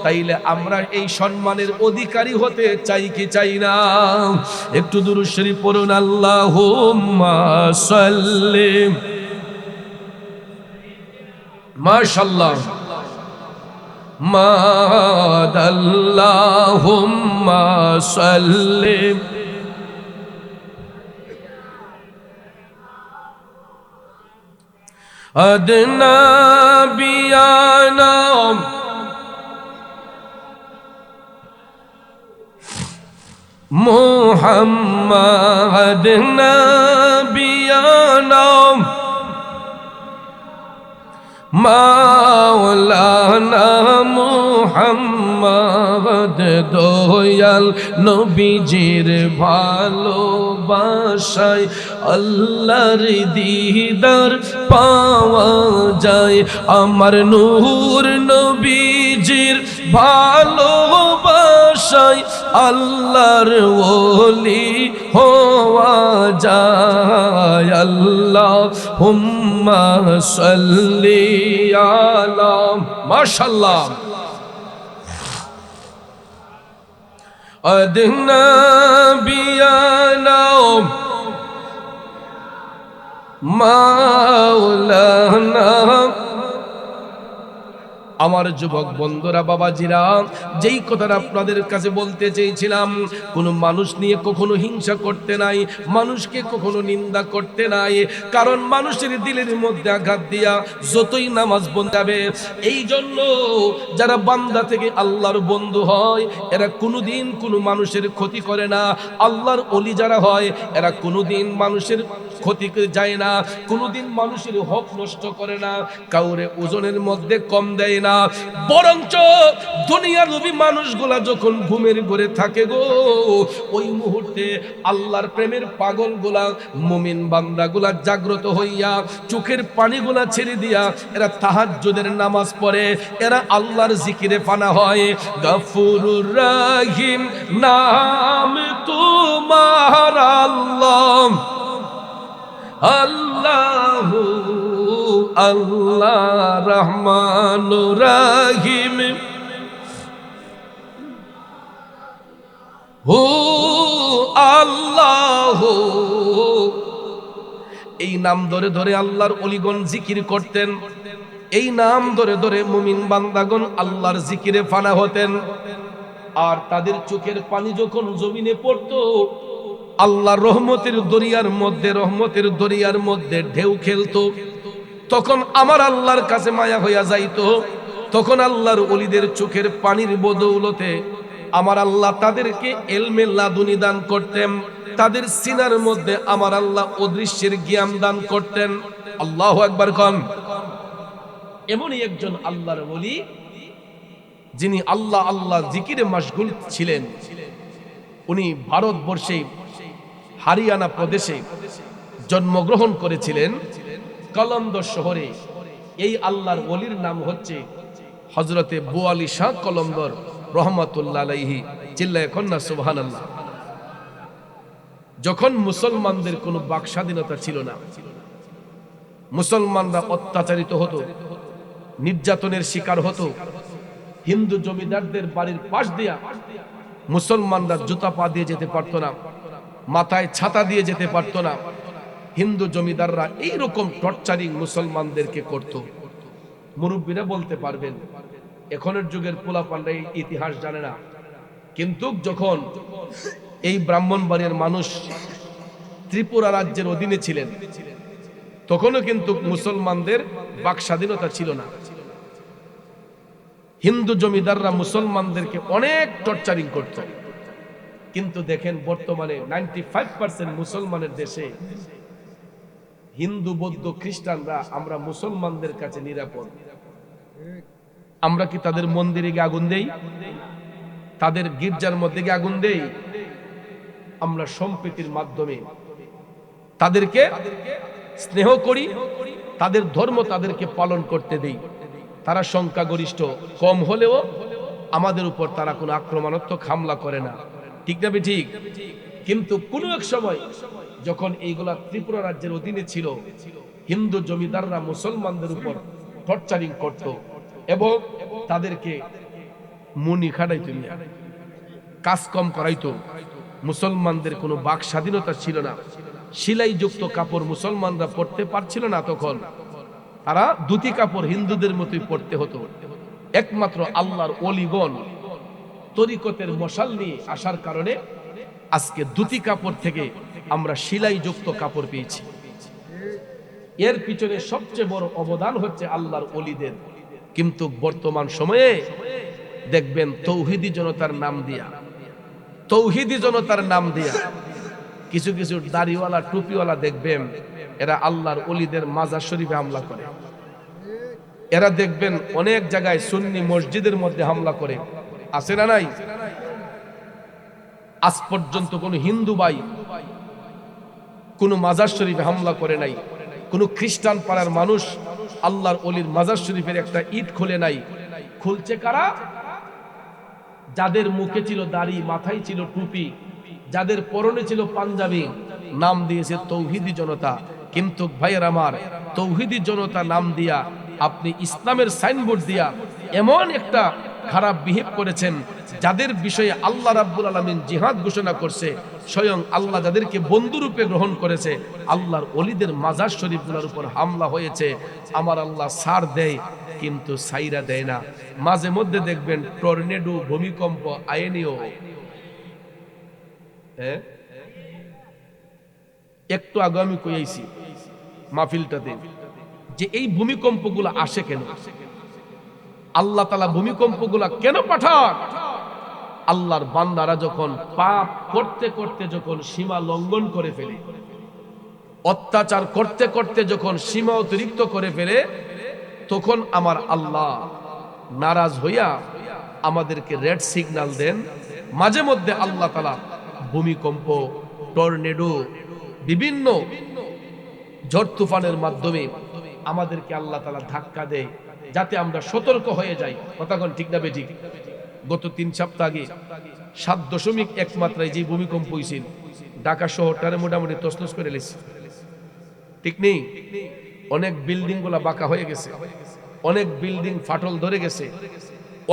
তাইলে আমরা এই সম্মানের অধিকারী হতে চাই কি চাই না? একটু দুরূদ শরীফ পড়ুন, আল্লাহুম্মা সাল্লি। মাশাআল্লাহ, মাদাল্লাহুম্মা সাল্লি। আদনা বিয়ানা মুহাম্মাদ নবিয়ানা মাওলানা মুহাম্মদ দয়াল নবীজির ভালোবাসায় আল্লাহর দিদার পাওয়া যায়। আমার নূর নবীজির ভালোবাসায় আল্লাহর ওলি হওয়া যায়। আল্লাহুম্মা সাল্লি আলা। মাশাআল্লাহ। আদনা বিয়ানা মাওলানা। আমার যুবক বন্ধুরা, বাবাজিরা, যেই কথাটা আপনাদের কাছে বলতে চেয়েছিলাম, কোনো মানুষ নিয়ে কখনো হিংসা করতে নাই, মানুষকে কখনো নিন্দা করতে নাই। কারণ মানুষের দিলের মধ্যে আঘাত দিয়া যতই নামাজ বন্ধ যাবে। এই জন্য যারা বান্দা থেকে আল্লাহর বন্ধু হয়, এরা কোনোদিন কোনো মানুষের ক্ষতি করে না। আল্লাহর ওলি যারা হয়, এরা কোনোদিন মানুষের ক্ষতি করে যায় না, কোনোদিন মানুষের হক নষ্ট করে না, কাউরে ওজনের মধ্যে কম দেয় না। বরঞ্চ দুনিয়ার লোভী মানুষগুলা যখন ঘুমের ঘরে থাকে গো, ওই মুহূর্তে আল্লাহর প্রেমের পাগলগুলা মুমিন বান্দাগুলা জাগ্রত হইয়া চোখের পানিগুলা ছেড়ে দিয়া এরা তাহাজ্জুদের নামাজ পড়ে, এরা আল্লাহর জিকিরে ফানা হয়। গফুরুর রহিম নাম তোমার আল্লাহ, আল্লাহু আল্লাহ রহমানুর রহিম, হু আল্লাহ। এই নাম ধরে ধরে আল্লাহর ওলিগণ জিকির করতেন, এই নাম ধরে ধরে মুমিন বান্দাগণ আল্লাহর জিকিরে ফানা হতেন। আর তাদের চোখের পানি যখন জমিনে পড়তো, আল্লাহর রহমতের দরিয়ার মধ্যে ঢেউ খেলতো, তখন আমার আল্লাহর কাছে মায়া হইয়া যাইতো। তখন আল্লাহর ওলিদের চোখের পানির বদৌলতে আমার আল্লাহ তাদেরকে ইলমে লাদুনি দান করতেন, তাদের সিনার মধ্যে আমার আল্লাহ অদৃশ্যের জ্ঞান দান করতেন। আল্লাহু আকবার কোন। এমনই একজন আল্লাহর ওলি যিনি আল্লাহ আল্লাহ জিকিরে মাশগুল ছিলেন। উনি ভারতবর্ষে হরিয়ানা প্রদেশে জন্মগ্রহণ করেছিলেন, কলন্দর শহরে। এই আল্লাহর ওলির নাম হচ্ছে হযরতে বুয়ালি শাহ কলন্দর রহমাতুল্লাহ আলাইহি। চিল্লায়ে কন্যা সুবহানাল্লাহ। যখন মুসলমানদের কোনো বাক স্বাধীনতা ছিল না, মুসলমানরা অত্যাচারিত হতো, নির্যাতনের শিকার হতো, হিন্দু জমিদারদের বাড়ির পাশ দিয়া মুসলমানরা জুতা পা দিয়ে যেতে পারত না, মাথায় ছাতা দিয়ে যেতে পারত না। হিন্দু জমিদাররা এইরকম টর্চারিং মুসলমানদেরকে করত। মুরব্বীরা বলতে পারবেন, এখনের যুগের পোলাপানরা এই ইতিহাস জানে না। কিন্তু যখন এই ব্রাহ্মণবাড়িয়ার মানুষ ত্রিপুরা রাজ্যের অধীনে ছিলেন, তখনও কিন্তু মুসলমানদের বাক স্বাধীনতা ছিল না। হিন্দু জমিদাররা মুসলমানদেরকে অনেক টর্চারিং করত। কিন্তু দেখেন বর্তমানে 95% মুসলমানের দেশে হিন্দু বৌদ্ধ খ্রিস্টানরা আমরা মুসলমানদের কাছে নিরাপদ। আমরা কি তাদের মন্দিরে গিয়ে আগুন দেই? তাদের গির্জার মধ্যে গিয়ে আগুন দেই? আমরা সম্প্রীতির মাধ্যমে তাদেরকে স্নেহ করি, তাদের ধর্ম তাদেরকে পালন করতে দেই। তারা সংখ্যাগরিষ্ঠ কম হলেও আমাদের উপর তারা কোনো আক্রমণাত্মক হামলা করে না, ঠিক না ঠিক? কিন্তু কোন এক সময় যখন এইগুলা ত্রিপুরা রাজ্যের অধীনে ছিল, হিন্দু জমিদাররা মুসলমানদের উপর টর্চারিং করত এবং তাদেরকে মুনি খাটাইতো, কাজ কম করাইতো। মুসলমানদের কোনো বাক স্বাধীনতা ছিল না, সেলাইযুক্ত কাপড় মুসলমানরা পরতে পারছিল না। তখন তারা ধুতি কাপড় হিন্দুদের মতোই পরতে হতো। একমাত্র আল্লাহর ওলিগণ তরিকতের মশাল নিয়ে আসার কারণে আজকে ধুতি কাপড় থেকে আমরা সেলাইযুক্ত কাপড় পেয়েছি। এর পিছনে সবচেয়ে বড় অবদান হচ্ছে আল্লাহর ওলিদের। কিন্তু বর্তমান সময়ে দেখবেন তৌহিদি জনতার নাম দিয়া কিছু কিছু দাড়িওয়ালা টুপিওয়ালা দেখবেন এরা আল্লাহর ওলিদের মাজার শরীফে হামলা করে। এরা দেখবেন অনেক জায়গায় সুন্নি মসজিদের মধ্যে হামলা করে, আছে না নাই? আজ পর্যন্ত কোন হিন্দু ভাই কোন মাজার শরীফে হামলা করে নাই। কোন খ্রিস্টান পাড়ার মানুষ আল্লাহর ওলির মাজার শরীফের একটা ইট খুলে নাই। খুলছে কারা? যাদের মুখে ছিল দাড়ি, মাথায় ছিল টুপি, যাদের পরনে ছিল পাঞ্জাবি, নাম দিয়েছে তৌহিদি জনতা। কিন্তু ভাইয়ের আমার, তৌহিদি জনতা নাম দিয়া আপনি ইসলামের সাইনবোর্ড দিয়া এমন একটা খারাপ বিহেভ করেছেন, যাদের বিষয়ে আল্লাহ রাব্বুল আলামিন জিহাদ ঘোষণা করছে, স্বয়ং আল্লাহ যাদেরকে বন্ধুরূপে গ্রহণ করেছে, আল্লাহর ওলিদের মাজার শরীফগুলোর উপর হামলা হয়েছে। আমার আল্লাহ সার দেয় কিন্তু সাইরা দেয় না। মাঝে মধ্যে দেখবেন টর্নেডো, ভূমিকম্প আইনেও একটু আগে আমি কইছি মাহফিলটাতে যে এই ভূমিকম্পগুলো আসে কেন? আল্লাহ তাআলা ভূমিকম্পগুলা কেন পাঠান? আল্লাহর বান্দারা যখন পাপ করতে করতে যখন সীমা লঙ্ঘন করে ফেলে, অত্যাচার করতে করতে যখন সীমা অতিরিক্ত করে ফেলে, তখন আমার আল্লাহ নারাজ হইয়া আমাদেরকে রেড সিগন্যাল দেন। মাঝে মধ্যে আল্লাহ তাআলা ভূমিকম্প, টর্নেডো, বিভিন্ন ঝড় তুফানের মাধ্যমে আমাদেরকে আল্লাহ তাআলা ধাক্কা দেয়, যাতে আমরা সতর্ক হয়ে যাই। কথাগণ ঠিক না বেঠিক? গত 3 সপ্তাহ আগে 7.1 মাত্রায় যে ভূমিকম্প হয়েছিল, ঢাকা শহরটারে মোটামুটি তছনছ করে লেছে। ঠিক নেই? অনেক বিল্ডিং গুলা বাঁকা হয়ে গেছে, অনেক বিল্ডিং ফাটল ধরে গেছে,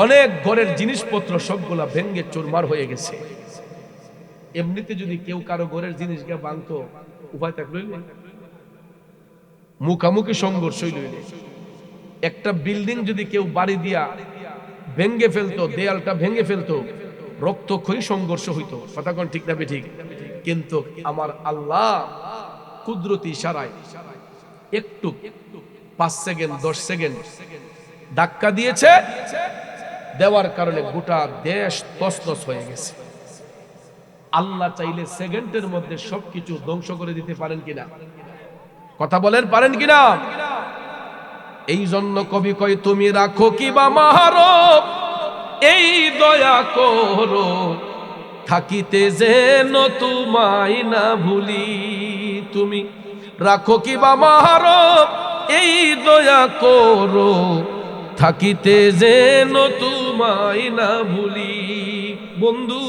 অনেক ঘরের জিনিসপত্র সবগুলা ভেঙ্গে চুরমার হয়ে গেছে। এমনিতে যদি কেউ কারো ঘরের জিনিসকে ভাঙতো, উপায় থাকলো মুখামুখি সংঘর্ষ হইল। একটা বিল্ডিং যদি কেউ বাড়ি দিয়া ভেঙ্গে ফেলতো, দেয়ালটা ভেঙ্গে ফেলতো, রক্তক্ষয়ী সংঘর্ষ হইতো। কথা কোন ঠিক না বেঠিক? কিন্তু আমার আল্লাহ কুদরতি ইশারায় একটু 5 সেকেন্ড 10 সেকেন্ড ধাক্কা দিয়েছে, দেওয়ার কারণে গোটা দেশ তছনছ হয়ে গেছে। আল্লাহ চাইলে সেকেন্ডের মধ্যে সবকিছু ধ্বংস করে দিতে পারেন কিনা? কথা বলেন, পারেন কিনা? এই জন্য কবি কয়, তুমি রাখো কি বা মাহারব এই দয়া করো, থাকিতে যেন তোমায় না ভুলি। তুমি রাখো কি বা মাহারব এই দয়া করো, থাকিতে যেন তোমায় না ভুলি। বন্ধু,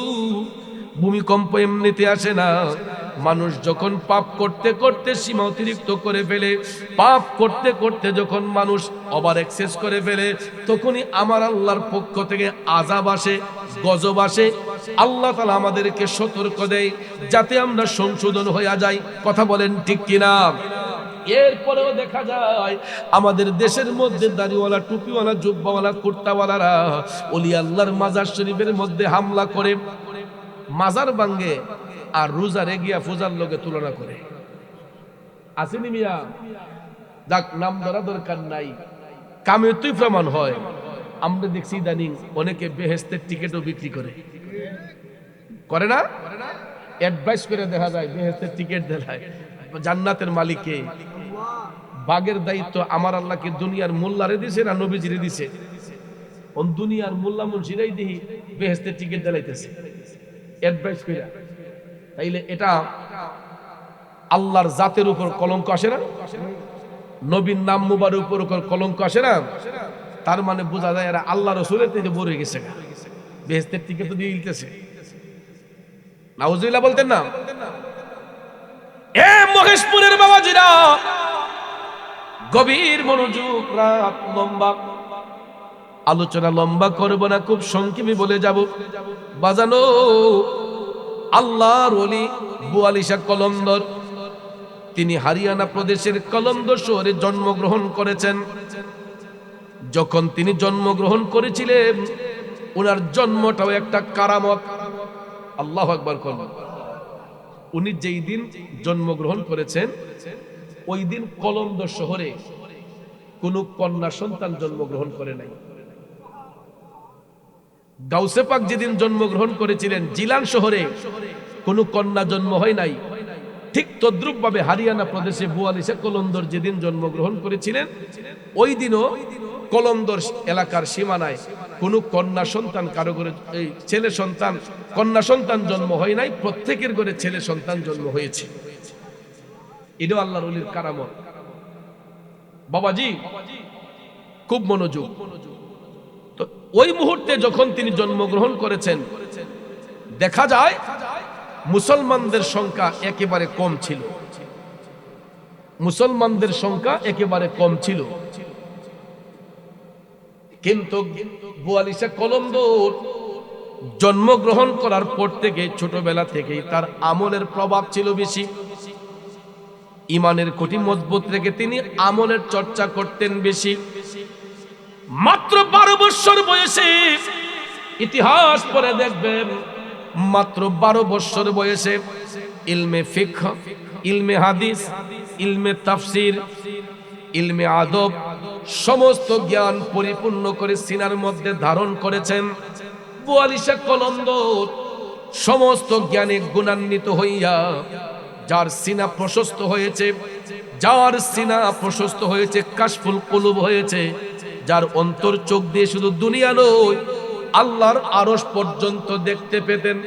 ভূমিকম্প এমনিতে আসে না। মানুষ যখন পাপ করতে করতে সীমা অতিরিক্ত করে ফেলে, পাপ করতে করতে যখন মানুষ ওভার এক্সেস করে ফেলে, তখনই আমার আল্লাহর পক্ষ থেকে আযাব আসে, গজব আসে। আল্লাহ তাআলা আমাদেরকে সতর্ক দেয় যাতে আমরা সংশোধন হয়ে যাই। কথা বলেন ঠিক কিনা? এরপরেও দেখা যায় আমাদের দেশের মধ্যে দাড়িওয়ালা, টুপিওয়ালা, জুব্বাওয়ালা, কুর্তাওয়ালারা ওলি আল্লাহর মাজার শরীফের মধ্যে হামলা করে মাজার ভাঙ্গে আর রোজার এগিয়া পূজার লগে তুলনা করে। আসেনি মিয়া? যাক, নাম ধরা দরকার নাই, কামে তুই প্রমাণ হয়। আমরা দেখছি ইদানিং অনেকে বেহেশতের টিকিটও বিক্রি করে না? অ্যাডভাইস করে দেখা যায় বেহেশতের টিকিট দেয়। জান্নাতের মালিককে, বাগের দায়িত্ব আমার আল্লাহকে দুনিয়ার মোল্লারে দিছে না নবীজিরে দিছে? ওন দুনিয়ার মোল্লা মুন্সিরাই দেখি বেহেশতের টিকিট দিলাইতেছে অ্যাডভাইস করে। তাইলে এটা আল্লাহর জাতের উপর কলঙ্ক আসে না? নবীর নাম মুবারকের উপর কলঙ্ক আসে না? তার মানে বোঝা যায় এরা আল্লাহ রাসূলের থেকে বড় হয়ে গেছে, বেহেশতের টিকিট তো দিয়ে দিতেছে। নাউজুবিল্লাহ বলতেন না? এ মহেশপুরের বাবাজিরা, গভীর মনোযোগ, রাত লম্বা, আলোচনা লম্বা করব না, খুব সংক্ষেপে বলে যাব। বাজানো আল্লাহর ওলি বুয়ালিশা কলন্দর, তিনি হরিয়ানা প্রদেশের কলন্দর শহরে জন্মগ্রহণ করেছেন। যখন তিনি জন্মগ্রহণ করেছিলেন, ওনার জন্মটাও একটা কারামত। আল্লাহু আকবার করুন। উনি যেই দিন জন্মগ্রহণ করেছেন, ওই দিন কলন্দর শহরে কোনো কন্যা সন্তান জন্মগ্রহণ করে নাই। গাউসে পাক যেদিন জন্মগ্রহণ করেছিলেন, জিলান শহরে কোনো কন্যা জন্ম হয় নাই। ঠিক তদ্রুপ ভাবে হরিয়ানা প্রদেশে বুয়ালিশা কলন্দর যেদিন জন্মগ্রহণ করেছিলেন, ওই দিনও কলন্দর এলাকার সীমানায় কোনো কন্যা সন্তান, কারো ঘরে এই ছেলে সন্তান, কন্যা সন্তান জন্ম হয় নাই, প্রত্যেকের ঘরে ছেলে সন্তান জন্ম হয়েছে। এটাও আল্লাহর ওলির কারামত। বাবাজি খুব মনোযোগ। তো ওই মুহূর্তে যখন তিনি জন্মগ্রহণ করেছেন, দেখা যায় মুসলমানদের সংখ্যা একেবারে কম ছিল। মুসলমানদের সংখ্যা একেবারে কম ছিল। কিন্তু বুয়ালিশা কলন্দর জন্মগ্রহণ করার পর থেকে, ছোটবেলা থেকেই তার আমলের প্রভাব ছিল বেশি। ইমানের খুঁটি মজবুত রেখে তিনি আমলের চর্চা করতেন বেশি। মাত্র 12 বছর বয়সে, ইতিহাস পড়ে দেখবেন, মাত্র 12 বছর বয়সে ইলমে ফিকহ, ইলমে হাদিস, ইলমে তাফসির, ইলমে আদব সমস্ত জ্ঞান পরিপূর্ণ করে সিনার মধ্যে ধারণ করেছেন। বুয়ালিশা কলন্দর সমস্ত জ্ঞানে গুণান্বিত হইয়া যার সিনা প্রশস্ত হয়েছে, যার সিনা প্রশস্ত হয়েছে, কাশফুল কুলুব হয়েছে, যার অন্তর চোখ দিয়ে শুধু দুনিয়া নয় আল্লাহর আরশ পর্যন্ত দেখতে পেতেন।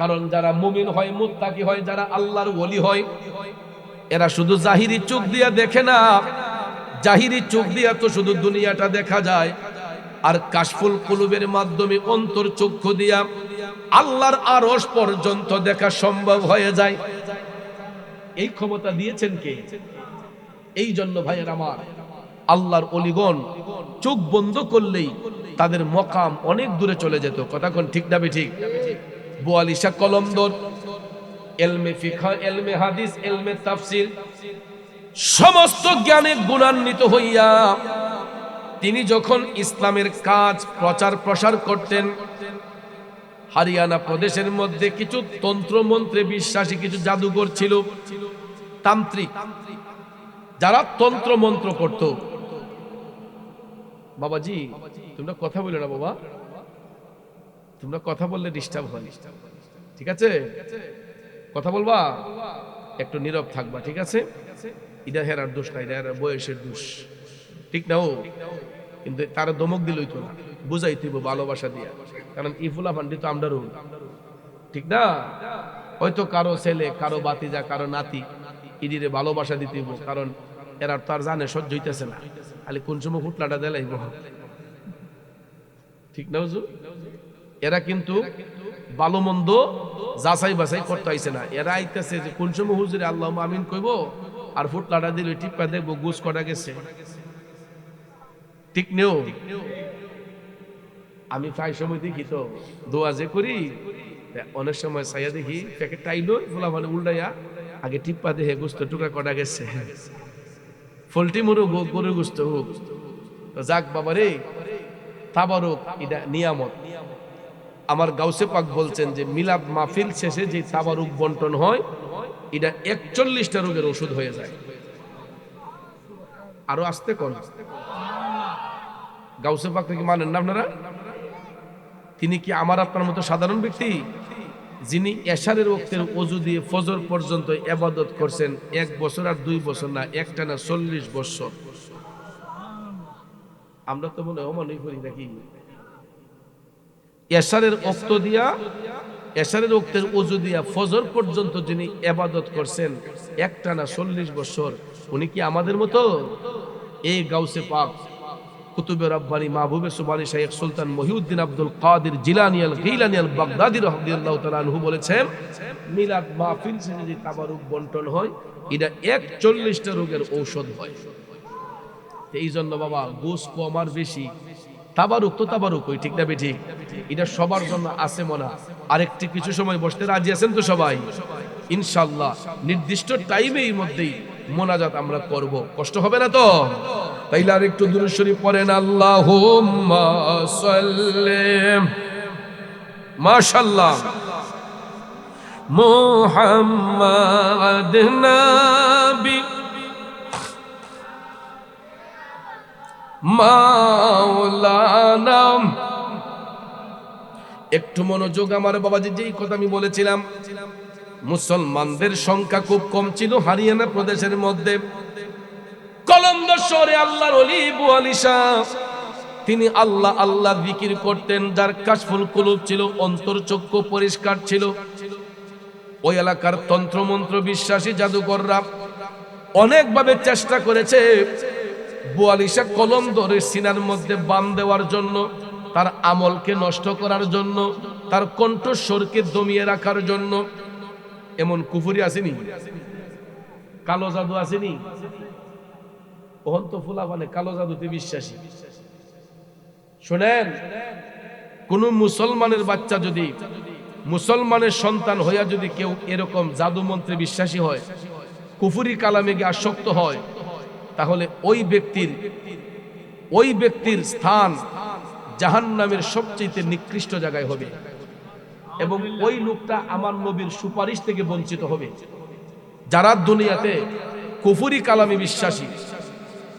কারণ যারা মুমিন হয়, মুত্তাকি হয়, যারা আল্লাহর ওলি হয়, এরা শুধু জাহিরি চোখ দিয়া দেখে না। জাহিরি চোখ দিয়া তো শুধু দুনিয়াটা দেখা যায়, আর কাশফুল কুলুবের মাধ্যমে অন্তর চক্ষু দিয়া আল্লাহর আরশ পর্যন্ত দেখা সম্ভব হয়ে যায়। এই ক্ষমতা দিয়েছেন কে? এই জন্য ভাইয়ের আমার, আল্লাহর ওলিগণ চোখ বন্ধ করলেই তাদের মকাম অনেক দূরে চলে যেত। কথা কোন ঠিক না ঠিক? 42 কলমদর, ইলমে ফিকহ, ইলমে হাদিস, ইলমে তাফসীর, সমস্ত জ্ঞানে গুণান্বিত হইয়া তিনি যখন ইসলামের কাজ প্রচার প্রসার করতেন, হরিয়ানা প্রদেশের মধ্যে কিছু তন্ত্র মন্ত্রে বিশ্বাসী কিছু জাদুঘর ছিল, তান্ত্রিক, যারা তন্ত্র মন্ত্র করত। বাবাজি তোমরা কথা বলে না বাবা, তোমরা কথা বললে ডিস্টার্ব হয়, ঠিক আছে? কথা বলবা, একটু নীরব থাকবা, ঠিক আছে? এটা হেরার দোষ না, এটা বয়সের দোষ, ঠিক না? ও কিন্তু তার দমক দিলই তো না, বুঝাই তুইব ভালোবাসা দিয়া। কারণ ইফুলা ফান্ডি তো আমরারও, ঠিক না? হয়তো কারো ছেলে, কারো বাতিজা, কারো নাতি, ইডিরে ভালোবাসা দিতেইব, কারণ এরা তো আর জানে সহ্য হইতেছে না, খালি কোন সময় ফুটলাটা দেলাইব, ঠিক না হুজুর? এরা কিন্তু ভালো মন্দ যাচাই বাছাই করতে আইছে না, এরা আইতেছে যে কোন সময় হুজুরে আল্লাহ আমিন কইব আর ফুটলাটা দিলে টিপা দেখবো গুছ কটা গেছে, ঠিক নেও? আমি প্রায় সময় দেখি তো দোয়া যে করি, অনেক সময় চাইয়া দেখি প্যাকেট টাইলো ফুলা মানে উল্টাইয়া আগে টিপ্পা দেখে গোস্ত টুকরা কটা গেছে, ফলটি মরুক হোক, গরু গোস্ত হোক, যাক বাবা রে, তাবারুক, এটা নিয়ামত। আমার গাউসে পাক বলছেন যে মিলাদ মাহফিল শেষে যে তাবারুক বন্টন হয়, এটা 41টা রোগের ওষুধ হয়ে যায়। আরো আসতে কোন গাউসে পাক কি মানেন না আপনারা? তিনি কি আমার আপনার মতো সাধারণ ব্যক্তি, যিনি এশারের ওয়াক্তের ওযু দিয়ে ফজর পর্যন্ত ইবাদত করছেন 1 বছর আর 2 বছর না, একটানা 40 বছর। আমরা তো মনে অমানই করি নাকি? এশারের ওয়াক্ত দিয়া, এশারের ওয়াক্তের ওযু দিয়া ফজর পর্যন্ত যিনি ইবাদত করছেন একটানা 40 বছর, উনি কি আমাদের মতো? এই গাউসে পাক কুতুবে রব্বানি মাহবুবে সুবহানী শাইখ সুলতান মহিউদ্দিন আব্দুল কাদের জিলানী আল গিলানী আল বাগদাদী রাদিয়াল্লাহু তাআলা আনহু বলেছেন, মিলাদ মাহফিল শেষে যে তাবারুক বন্টন হয়, এটা 41টা রোগের ঔষধ হয়। এই জন্য বাবা গোস কম আর বেশি, তাবারুক তো তাবারুকই, ঠিক না বেঠিক? এটা সবার জন্য আছে মনা। আরেকটি কিছু সময় বসতে রাজি আছেন তো সবাই? ইনশাআল্লাহ নির্দিষ্ট টাইমের মধ্যেই মোনাজাত আমরা করব, কষ্ট হবে না তো? তাইলে আর একটু দুরূদ শরীফ পড়েন, আল্লাহুম্মা সাল্লি, মাশাআল্লাহ, মুহাম্মাদ নবী মাওলানা। একটু মনোযোগ আমার বাবাজি, যেই কথা আমি বলেছিলাম, মুসলমানদের সংখ্যা খুব কম ছিল হরিয়ানা প্রদেশের মধ্যে। কলন্দর শহরে আল্লাহর ওলি বুয়ালি শাহ, তিনি আল্লাহ আল্লাহ জিকির করতেন, যার কাশফুল কুলুব ছিল, অন্তর চক্ষু পরিষ্কার ছিল। ওই এলাকার তন্ত্র মন্ত্র বিশ্বাসী জাদুকররা অনেকভাবে চেষ্টা করেছে বুয়ালি শাহ কলন্দরের সিনার মধ্যে বান দেওয়ার জন্য, তার আমলকে নষ্ট করার জন্য, তার কণ্ঠস্বরকে দমিয়ে রাখার জন্য। এমন কুফরি আসেনি, কালো জাদু আসেনি, অহন্ত ফুলা মানে কালো জাদুতে বিশ্বাসী। শুনেন, কোন মুসলমানের বাচ্চা যদি, মুসলমানের সন্তান হইয়া যদি কেউ এরকম জাদু মন্ত্রে বিশ্বাসী হয়, কুফরি কালামে গিয়ে আসক্ত হয়, তাহলে ওই ব্যক্তির স্থান জাহান্নামের সবচেয়ে নিকৃষ্ট জায়গায় হবে, এবং ওই লোকটা আমার নবীর সুপারিশ থেকে বঞ্চিত হবে। যারা দুনিয়াতে কুফরি কালামে বিশ্বাসী,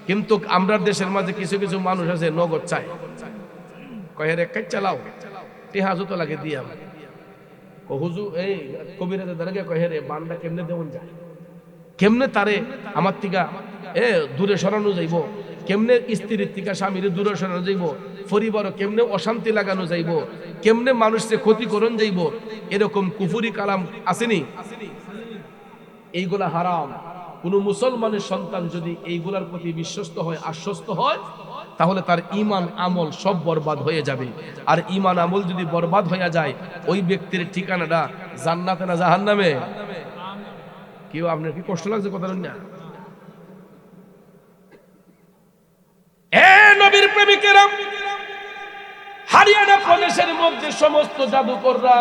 কিন্তু আমরা দেশের মাঝে কিছু কিছু মানুষ আছে নগদ চায়, কয়ের এক চালাও টেহাজত লাগে দিয়া, হুজুর এই কবিরাজের দ্বারা কয় হে রে বান্দা কেমনে দেওয়ান যায়, কেমনে তারে আমার থেকে দূরে সরানো যাইব, কেমনে স্ত্রীর থেকে স্বামীর দূরে সরানো যাইব, পরিবারও কেমনে অশান্তি লাগানো যাইব, কেমনে মানুষকে ক্ষতিকরণ যাইব, এরকম কুফুরি কালাম আসেনি? এইগুলা হারাম। কোন মুসলমানের সন্তান যদি এইগুলার প্রতি বিশ্বস্ত হয়, আশ্বস্ত হয়, তাহলে তার ঈমান আমল সব বরবাদ হয়ে যাবে। আর ঈমান আমল যদি বরবাদ হয়ে যায়, ওই ব্যক্তির ঠিকানাটা জান্নাতে না জাহান্নামে? কেউ আপনার কি কষ্ট লাগছে কথা না? নবীর প্রেমিকেরা, হারিয়ানা প্রদেশের মধ্যে সমস্ত জাদুকররা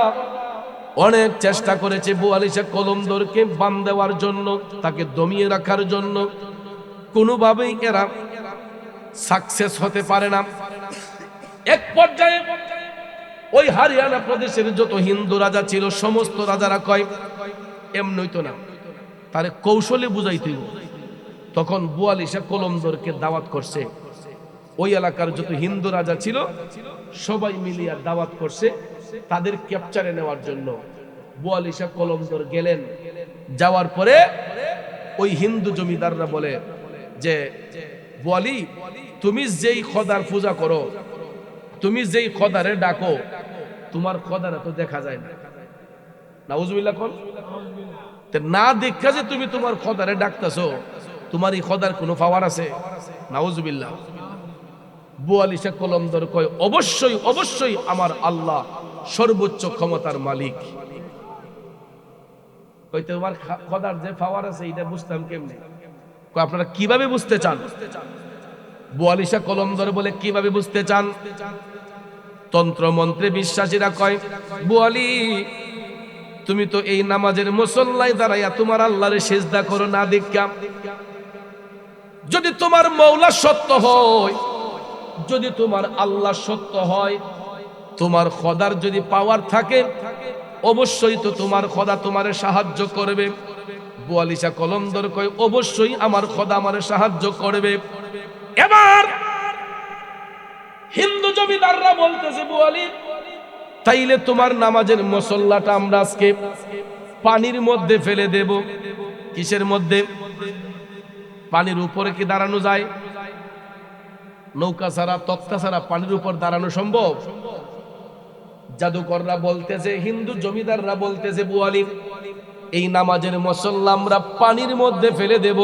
অনেক চেষ্টা করেছে বুয়ালিশা কলমদরকে বান দেওয়ার জন্য, তাকে দমিয়ে রাখার জন্য। কোনোভাবেই এরা সাকসেস হতে পারে না। এক পর্যায়ে ওই হারিয়ানা প্রদেশের যত হিন্দু রাজা ছিল, সমস্ত রাজারা কয় এমনই তো না, তারে কৌশলে বুঝাইতে। তখন বুয়ালিশা কলমদরকে দাওয়াত করছে। ওই এলাকার যত হিন্দু রাজা ছিল সবাই মিলিয়া দাওয়াত করছে তাদের ক্যাপচারে নেওয়ার জন্য। বুয়ালিশা কলমদর গেলেন। যাওয়ার পরে ওই হিন্দু জমিদাররা বলে যে বুয়ালি, তুমি যেই খোদার পূজা করো, তুমি যেই খোদারে ডাকো, তোমার খোদারা তো দেখা যায় না। নাউজুবিল্লাহ কোন না দেখা যে তুমি তোমার খোদারে ডাকতেছো, তোমার এই খোদার কোনো পাওয়ার আছে? নাউজুবিল্লাহ। বুয়ালিশা কলমদর কয় অবশ্যই অবশ্যই আমার আল্লাহ সর্বোচ্চ ক্ষমতার মালিক। কই তোমার খোদার যে পাওয়ার আছে এটা বুঝতাম কেমনে? কই আপনারা কিভাবে বুঝতে চান? বুয়ালিশা কলমদর বলে কিভাবে বুঝতে চান? তন্ত্র মন্ত্রে বিশ্বাসীরা কয় বুয়ালি, তুমি তো এই নামাজের মুসল্লায় দাঁড়াইয়া তোমার আল্লাহরে সিজদা করো না দেখা। যদি তোমার মওলা সত্য হয়, যদি তোমার আল্লাহ সত্য হয়, তোমার খোদার যদি পাওয়ার থাকে, অবশ্যই তো তোমার খোদা তোমারে সাহায্য করবে। বুয়ালিশা কলমদর কয় অবশ্যই আমার খোদা আমারে সাহায্য করবে। এবার হিন্দু জমিদাররা বলতেছে বুয়ালি, তাইলে তোমার নামাজের মুসল্লাটা আমরা আজকে পানির মধ্যে ফেলে দেব। কিসের মধ্যে? পানির উপরে কি দাঁড়ানো যায়? নৌকা ছাড়া, তক্তা ছাড়া পানির উপর দাঁড়ানো সম্ভব? জাদুকররা বলতেছে, হিন্দু জমিদাররা বলতেছে বুয়ালি, এই নামাজের মুসল্লা আমরা পানির মধ্যে ফেলে দেব।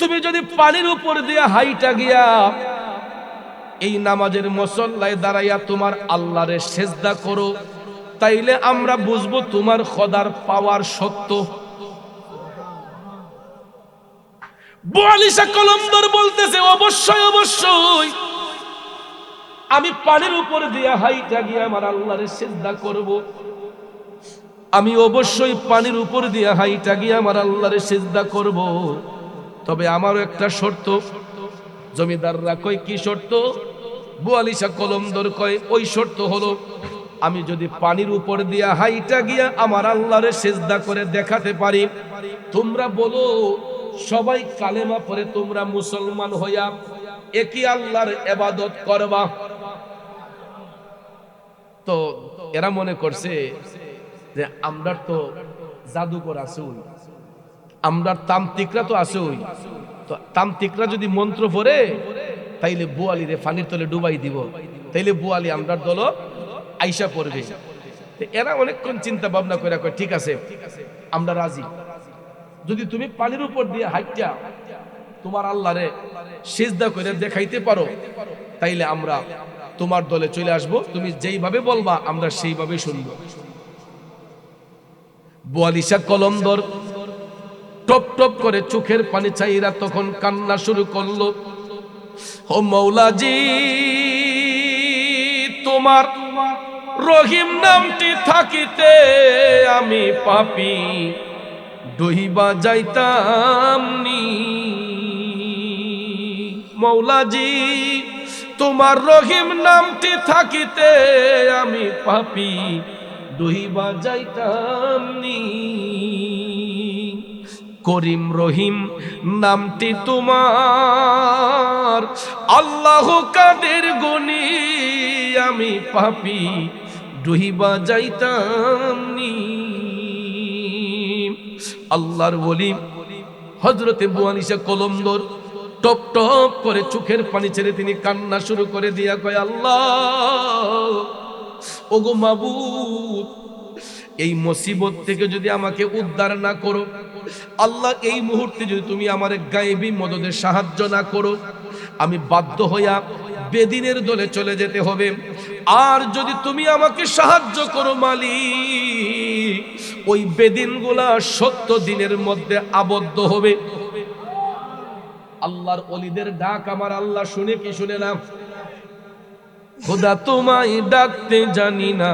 তুমি যদি পানির উপর দিয়ে হাইটা গিয়া এই নামাজের মুসল্লায় দাঁড়াইয়া তোমার আল্লাহরে সিজদা করো, তাইলে আমরা বুঝবো তোমার খোদার পাওয়ার সত্য। বুয়ালিশা কলমদর বলতেছে অবশ্যই অবশ্যই আমি পানির উপর দিয়া হাইটা গিয়া আমার আল্লাহরে সিজদা করব। আমি অবশ্যই পানির উপর দিয়া হাইটা গিয়া আমার আল্লাহরে সিজদা করব। তবে আমারও একটা শর্ত। জমিদাররা কয় কি শর্ত? বুয়ালিশা কলমদর কয় ওই শর্ত হলো, আমি যদি পানির উপর দিয়া হাইটা গিয়া আমার আল্লাহরে সিজদা করে দেখাতে পারি, তোমরা বলো সবাই কালেমা পড়ে তোমরা মুসলমান হইয়া একই আল্লাহর ইবাদত করবা। তো এরা মনে করছে যে আমরা তো জাদুকর আছুই, আমরা তান্ত্রিকরা তো আছুই, তো তান্ত্রিকরা যদি মন্ত্র পড়ে তাইলে বুয়ালি রে পানির তলে ডুবাই দিব, তাইলে বুয়ালি আমরার দল আইসা পড়বে। এরা অনেকক্ষণ চিন্তা ভাবনা করে কয় ঠিক আছে আমরা রাজি, যদি তুমি পানির উপর দিয়ে হাইটা তোমার আল্লাহরে সিজদা করে দেখাইতে পারো, তাইলে আমরা তোমার দলে চলে আসব, তুমি যেইভাবে বলবা আমরা সেইভাবে শুনব। বুয়ালিশা কলমদর টপ টপ করে চোখের পানি চাইরা তখন কান্না শুরু করলো, ও মৌলাজি, তোমার রহিম নামটি থাকিতে আমি পাপী ডহিবা যাইতাম নি। মৌলাজি, তোমার রহিম নামটি থাকিতে আমি পাপী ডহিবা যাইতাম নি। করিম রহিম নামটি তোমার, আল্লাহ কাদের গুণী আমি পাপী ডুহিবা যাইতাম নি। আল্লাহর ওলি হযরতে বুয়ানিশা কলমদর টপ টপ করে চোখের পানি ছেড়ে তিনি কান্না শুরু করে দিয়া কয়, আল্লাহ ওগো মাবুদ, এই মুসিবত থেকে যদি আমাকে উদ্ধার না করো, আল্লাহ এই মুহূর্তে যদি তুমি আমার গায়েবী মদদের সাহায্য না করো, আমি বাধ্য হইয়া বেদিনের দলে চলে যেতে হবে। আর যদি তুমি আমাকে সাহায্য করো মালিক, ওই বেদিনগুলা 70 দিনের মধ্যে আবদ্ধ হবে। আল্লাহর ওলিদের ডাক আমার আল্লাহ শুনে কি শুনে না? খোদা তোমায় ডাকতে জানি না,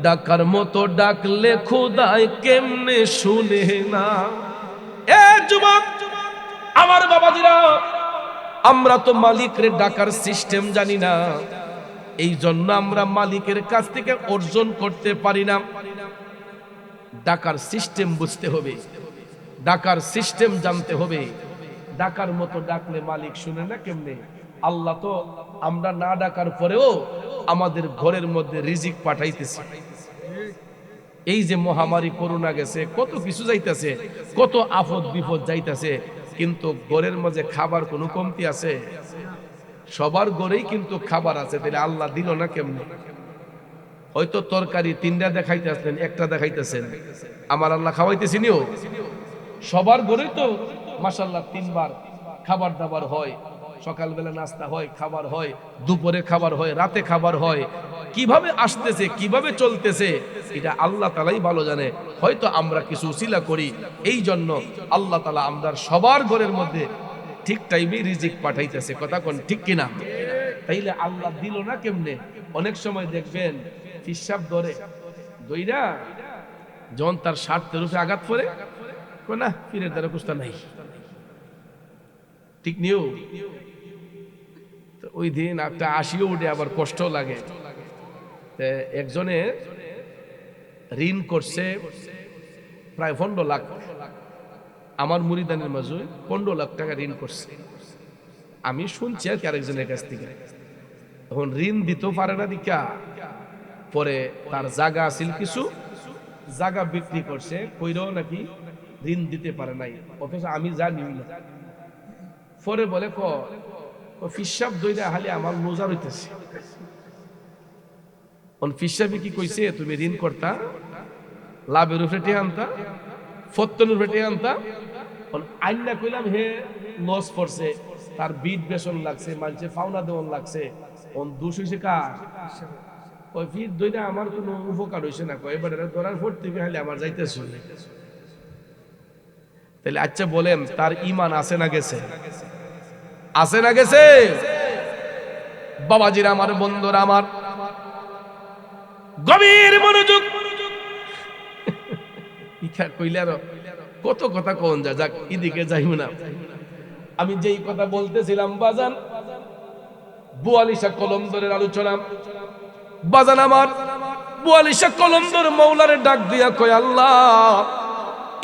ডাকার মতো ডাকলে খোদায় কেমনে শুনে না। এ যুবক আমার বাবাজিরা, আমরা তো মালিকরে ডাকার সিস্টেম জানি না, এই জন্য আমরা মালিকের কাছ থেকে অর্জন করতে পারি না। ডাকার সিস্টেম বুঝতে হবে, ডাকার সিস্টেম জানতে হবে। ডাকার মতো ডাকলে মালিক শুনে না কেমনে? আল্লাহ তো আমরা না ডাকার পরেও আমাদের ঘরের মধ্যে রিজিক পাঠাইতেছে। এই যে মহামারী করোনা গেছে, কত কিছু যাইতেছে, কত আফত বিপদ যাইতেছে, কিন্তু ঘরের মধ্যে খাবার কোনো কমতি আছে? সবার ঘরেই কিন্তু খাবার আছে, তাহলে আল্লাহ দিল না কেমনে? হয়তো তরকারি 3টা দেখাইতেছেন, 1টা দেখাইতেছেন, আমার আল্লাহ খাওয়াইতেছিনিও। সবার ঘরেই তো মাশাআল্লাহ 3 বার খাবার দাবার হয়, সকালবেলা নাস্তা হয়, খাবার হয়, দুপুরে খাবার হয়, রাতে খাবার হয়। কিভাবে আসতেছে, কিভাবে চলতেছে, এটা আল্লাহ তাআলাই ভালো জানে। হয়তো আমরা কিছু উসিলা করি, এই জন্য আল্লাহ তাআলা আমরা সবার ঘরের মধ্যে ঠিক টাইমে রিজিক পাঠাইতেছে। কথা কোন ঠিক কিনা? তাইলে আল্লাহ দিল না কেমনে? অনেক সময় দেখবেন ফিসাব ধরে দইরা যখন তার স্বার্থের রূপে আঘাত পড়ে, না পীরের দ্বারা কুস্তা নাই, ঠিক নিও। ওই দিন একটা আসিও উঠে, আবার কষ্ট লাগে। একজনে ঋণ করছে প্রায় 15 লাখ, আমার মুরিদানের মাঝে 15 লাখ টাকা ঋণ করছে। আমি শুনছি আর কি আরেকজনের কাছ থেকে। এখন ঋণ দিতেও পারে না দিকা, পরে তার জায়গা আছিল, কিছু জায়গা বিক্রি করছে, কইরাও নাকি ঋণ দিতে পারে নাই, অথচ আমি জানি না। পরে বলে ফিসাব দইরা হালি আমার লোজা হইতেছে। ফিসাবি কি কইছে, তুমি ঋণ করতা, লাভের উপরে টেহা আনতা, ফত্তনের উপরে টেহা আনতা। আইনা কইলাম হে লস পড়ছে, তার বিট বেসন লাগছে, মানুষের ফাউনা দেওয়ান লাগছে, দোষ হয়েছে কার? ওই ফিট দইটা আমার কোনো উপকার হয়েছে না, এবারে ধরার পর থেকে হালি আমার যাইতেছে। তাহলে আচ্ছা বলেন, তার ঈমান আছে না গেছে? আছে না গেছে? বাবাজিরা আমার, বন্ধুরা আমার, গভীর মনোযোগ। ইচ্ছা কইলে আরো কত কথা কোন যা, যাক এদিকে যাইব না। আমি যেই কথা বলতেছিলাম বাজান, বুয়ালিশা কলমদরের আলোচনা। বাজান আমার, বুয়ালিশা কলমদর মৌলারে ডাক দিয়া কয়, আল্লাহ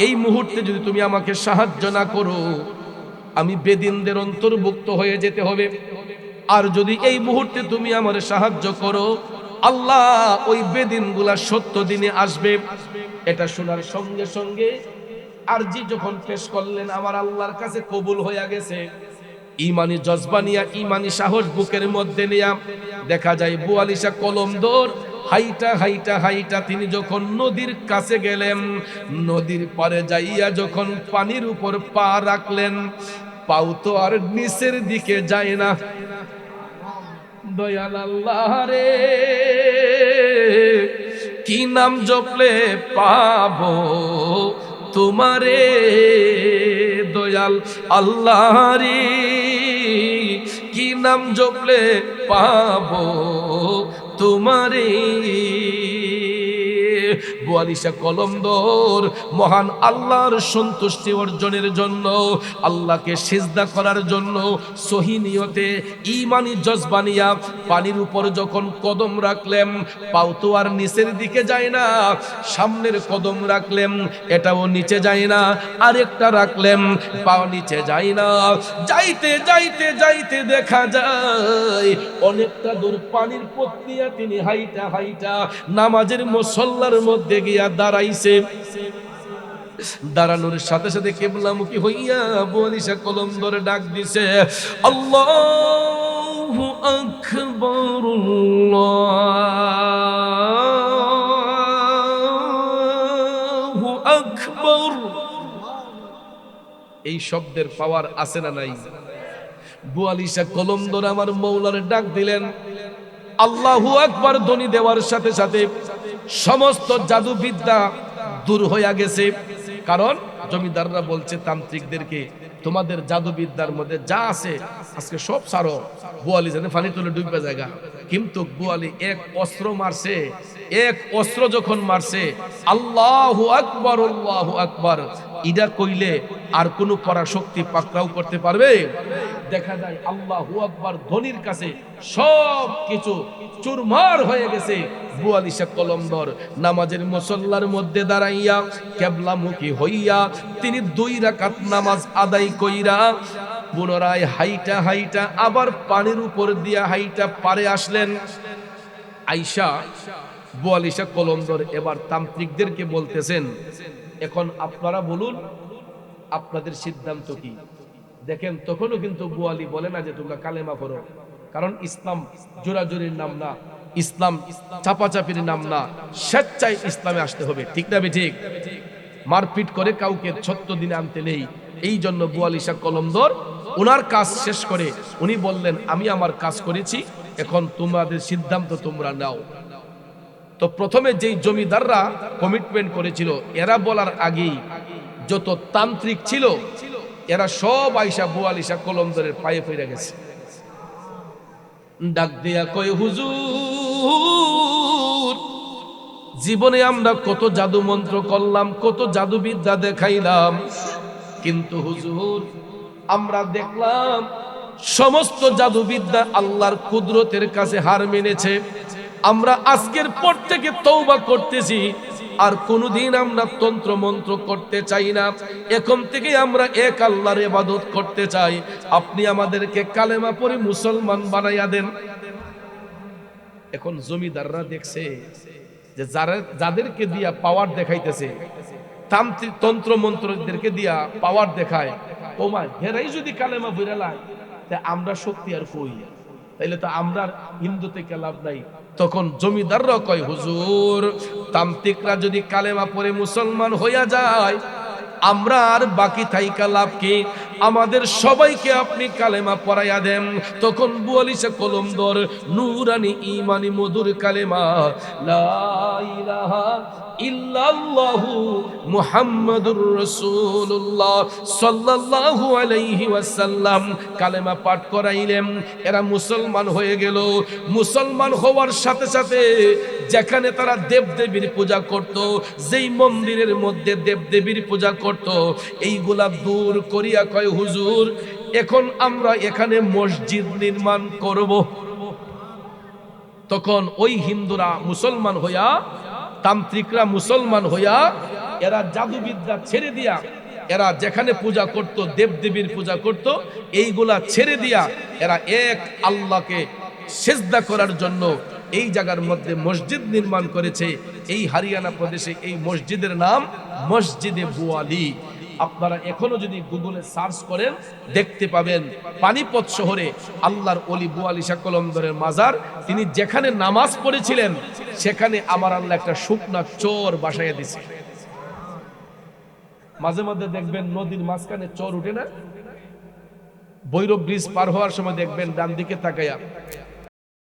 এই মুহূর্তে যদি তুমি আমাকে সাহায্য না করো, আমি বেদিনদের অন্তর্ভুক্ত হয়ে যেতে হবে। আর যদি এই মুহূর্তে তুমি আমার সাহায্য করো, আল্লাহ ওই বেদিনগুলা 70 দিনে আসবে। এটা শোনার সঙ্গে সঙ্গে আরজি যখন পেশ করলেন, আমার আল্লাহর কাছে কবুল হয়ে গেছে। ইমানি জজবা নিয়া, ইমানি সাহস বুকের মধ্যে নিয়া দেখা যায় বুয়ালিশা কলমদর হাইটা হাইটা হাইটা তিনি যখন নদীর কাছে গেলেন, নদীর পারে যাইয়া যখন পানির উপর পা রাখলেন, পাও তো আর নিচের দিকে যায় না। দয়াল আল্লাহ রে, কি নাম জপলে পাবো তোমারে, দয়াল আল্লাহ রে, কি নাম জপলে পাবো তোমারে। বুয়ালিশা কলমদর মহান আল্লাহর সন্তুষ্টি অর্জনের জন্য, আল্লাহকে সিজদা করার জন্য সহি নিয়তে ঈমানি জজবানিয়া পানির উপর যখন কদম রাখলেন, পাও তো আর নিচের দিকে যায় না, সামনের কদম রাখলেন এটাও নিচে যায় না, আরেকটা রাখলেন পাও নিচে যায় না, যাইতে যাইতে যাইতে দেখা যায় অনেকটা দূর পানির পথিয়া তিনি হাইটা হাইটা নামাজের মুসল্লার মধ্যে গিয়া দাঁড়াইছে। দাঁড়ানোর সাথে সাথে কিবলামুখী হইয়া বুয়ালিশা কলমদর ডাক দিছে, আল্লাহু আকবার, আল্লাহু আকবার। এই শব্দের পাওয়ার আছে না নাই? বুয়ালিশা কলমদর আমার মৌলার ডাক দিলেন, আল্লাহু আকবার ধ্বনি দেওয়ার সাথে সাথে সমস্ত জাদুবিদ্যা দূর হইয়া গেছে। কারণ জমিদাররা বলছে তান্ত্রিকদেরকে, তোমাদের জাদুবিদ্যার মধ্যে যা আছে আজকে সব সারো। বুয়ালি জানে পানি তুলে ডুববে জায়গা, কিন্তু বুয়ালি এক অস্ত্র মারছে, এক অস্ত্র যখন মারছে আল্লাহু আকবার আল্লাহু আকবার, ইডা কইলে আর কোনো পরাশক্তি পাকড়াও করতে পারবে? দেখা যায় আল্লাহু আকবার ধ্বনির কাছে সব কিছু চুরমার হয়ে গেছে। বুয়ালিশা কলমদর নামাজের মুসল্লার মধ্যে দাঁড়াইয়া কিবলামুখী হইয়া তিনি 2 রাকাত নামাজ আদায় কইরা পুনরায় হাইটা হাইটা আবার পানির উপর দিয়া হাইটা পারে আসলেন। আয়েশা বুয়ালিশা কলমদর এবার তান্ত্রিকদেরকে বলতেছেন, এখন আপনারা বলুন আপনাদের সিদ্ধান্ত কি? দেখেন তখনও কিন্তু বুয়ালি বলে না যে তোমরা কালেমা পড়ো, কারণ ইসলাম জোরাজুরির নাম না, ইসলাম চাপাচাপির নাম না, স্বেচ্ছায় ইসলামে আসতে হবে। ঠিক না ঠিক? মারপিট করে কাউকে ৭০ দিনে আনতে নেই। এই জন্য বুয়ালিশা কলমদর ওনার কাজ শেষ করে উনি বললেন, আমি আমার কাজ করেছি, এখন তোমাদের সিদ্ধান্ত তোমরা নাও। তো প্রথমে যেই জমিদাররা কমিটমেন্ট করেছিল, এরা বলার আগেই যত তান্ত্রিক ছিল এরা সব আয়েশা বুয়ালিশা কলমদরের পায়ে পড়ে গেছে। ডাক দিয়া কয়, হুজুর জীবনে আমরা কত জাদু মন্ত্র করলাম, কত জাদুবিদ্যা দেখাইলাম, কিন্তু হুজুর আমরা দেখলাম সমস্ত জাদুবিদ্যা আল্লাহর কুদরতের কাছে হার মেনেছে। আমরা আজকের পর থেকে তওবা করতেছি, আর কোনদিন আমরা তন্ত্র মন্ত্র করতে চাই না, এখন থেকে আমরা এক আল্লাহর ইবাদত করতে চাই। আপনি আমাদেরকে কালেমা পড়ে মুসলমান বানাইয়া দেন। এখন জমিদাররা দেখছে যে যাদেরকে দিয়া পাওয়ার দেখাইতেছে, তান্ত্রিক তন্ত্র মন্ত্রদেরকে দিয়া পাওয়ার দেখায়, ও মা হেরাই যদি কালেমা বইরালায় তা আমরা শক্তি আর কই, তাইলে তো আমরা হিন্দু থেকে লাভ নাই। তখন জমিদাররা কয়, হুজুর তান্ত্রিকরা যদি কালেমা পড়ে মুসলমান হইয়া যায়, আমরা আর বাকি থাইকা লাভ কি? আমাদের সবাইকে আপনি কালেমা পড়াইয়া দেন। তখন বুয়ালিশা কলমদর নূরানি ঈমানি মধুর কালেমা লা ইলাহা ইল্লাল্লাহু মুহাম্মাদুর রাসূলুল্লাহ সাল্লাল্লাহু আলাইহি ওয়াসাল্লাম কালেমা পাঠ করাইলেন। এরা মুসলমান হয়ে গেল। মুসলমান হওয়ার সাথে সাথে যেখানে তারা দেবদেবীর পূজা করত, যেই মন্দিরের মধ্যে দেবদেবীর পূজা করত, এইগুলা দূর করিয়া কয়, হুজুর এখন আমরা এখানে মসজিদ নির্মাণ করব। তখন ওই হিন্দুরা মুসলমান হইয়া, তান্ত্রিকরা মুসলমান হইয়া, এরা জাদুবিদ্যা ছেড়ে দিয়া, এরা যেখানে পূজা করত দেবদেবীর পূজা করত, এইগুলা ছেড়ে দিয়া এরা এক আল্লাহকে সিজদা করার জন্য এই জায়গার মধ্যে মসজিদ নির্মাণ করেছে। এই হরিয়ানা প্রদেশে এই মসজিদের নাম মসজিদে বুয়ালি। আপনারা এখনো যদি গুগলে সার্চ করেন দেখতে পাবেন পানিপত শহরে আল্লাহর ওলি বুয়ালিশা কলমদরের মাজার। তিনি যেখানে নামাজ পড়েছিলেন সেখানে আমার আল্লাহ একটা শুকনা চর বাসাইয়া দিছে। মাঝে মাঝে দেখবেন নদীর মাঝখানে চর উঠে না, ভৈরব ব্রিজ পার হওয়ার সময় দেখবেন ডান দিকে তাকাইয়া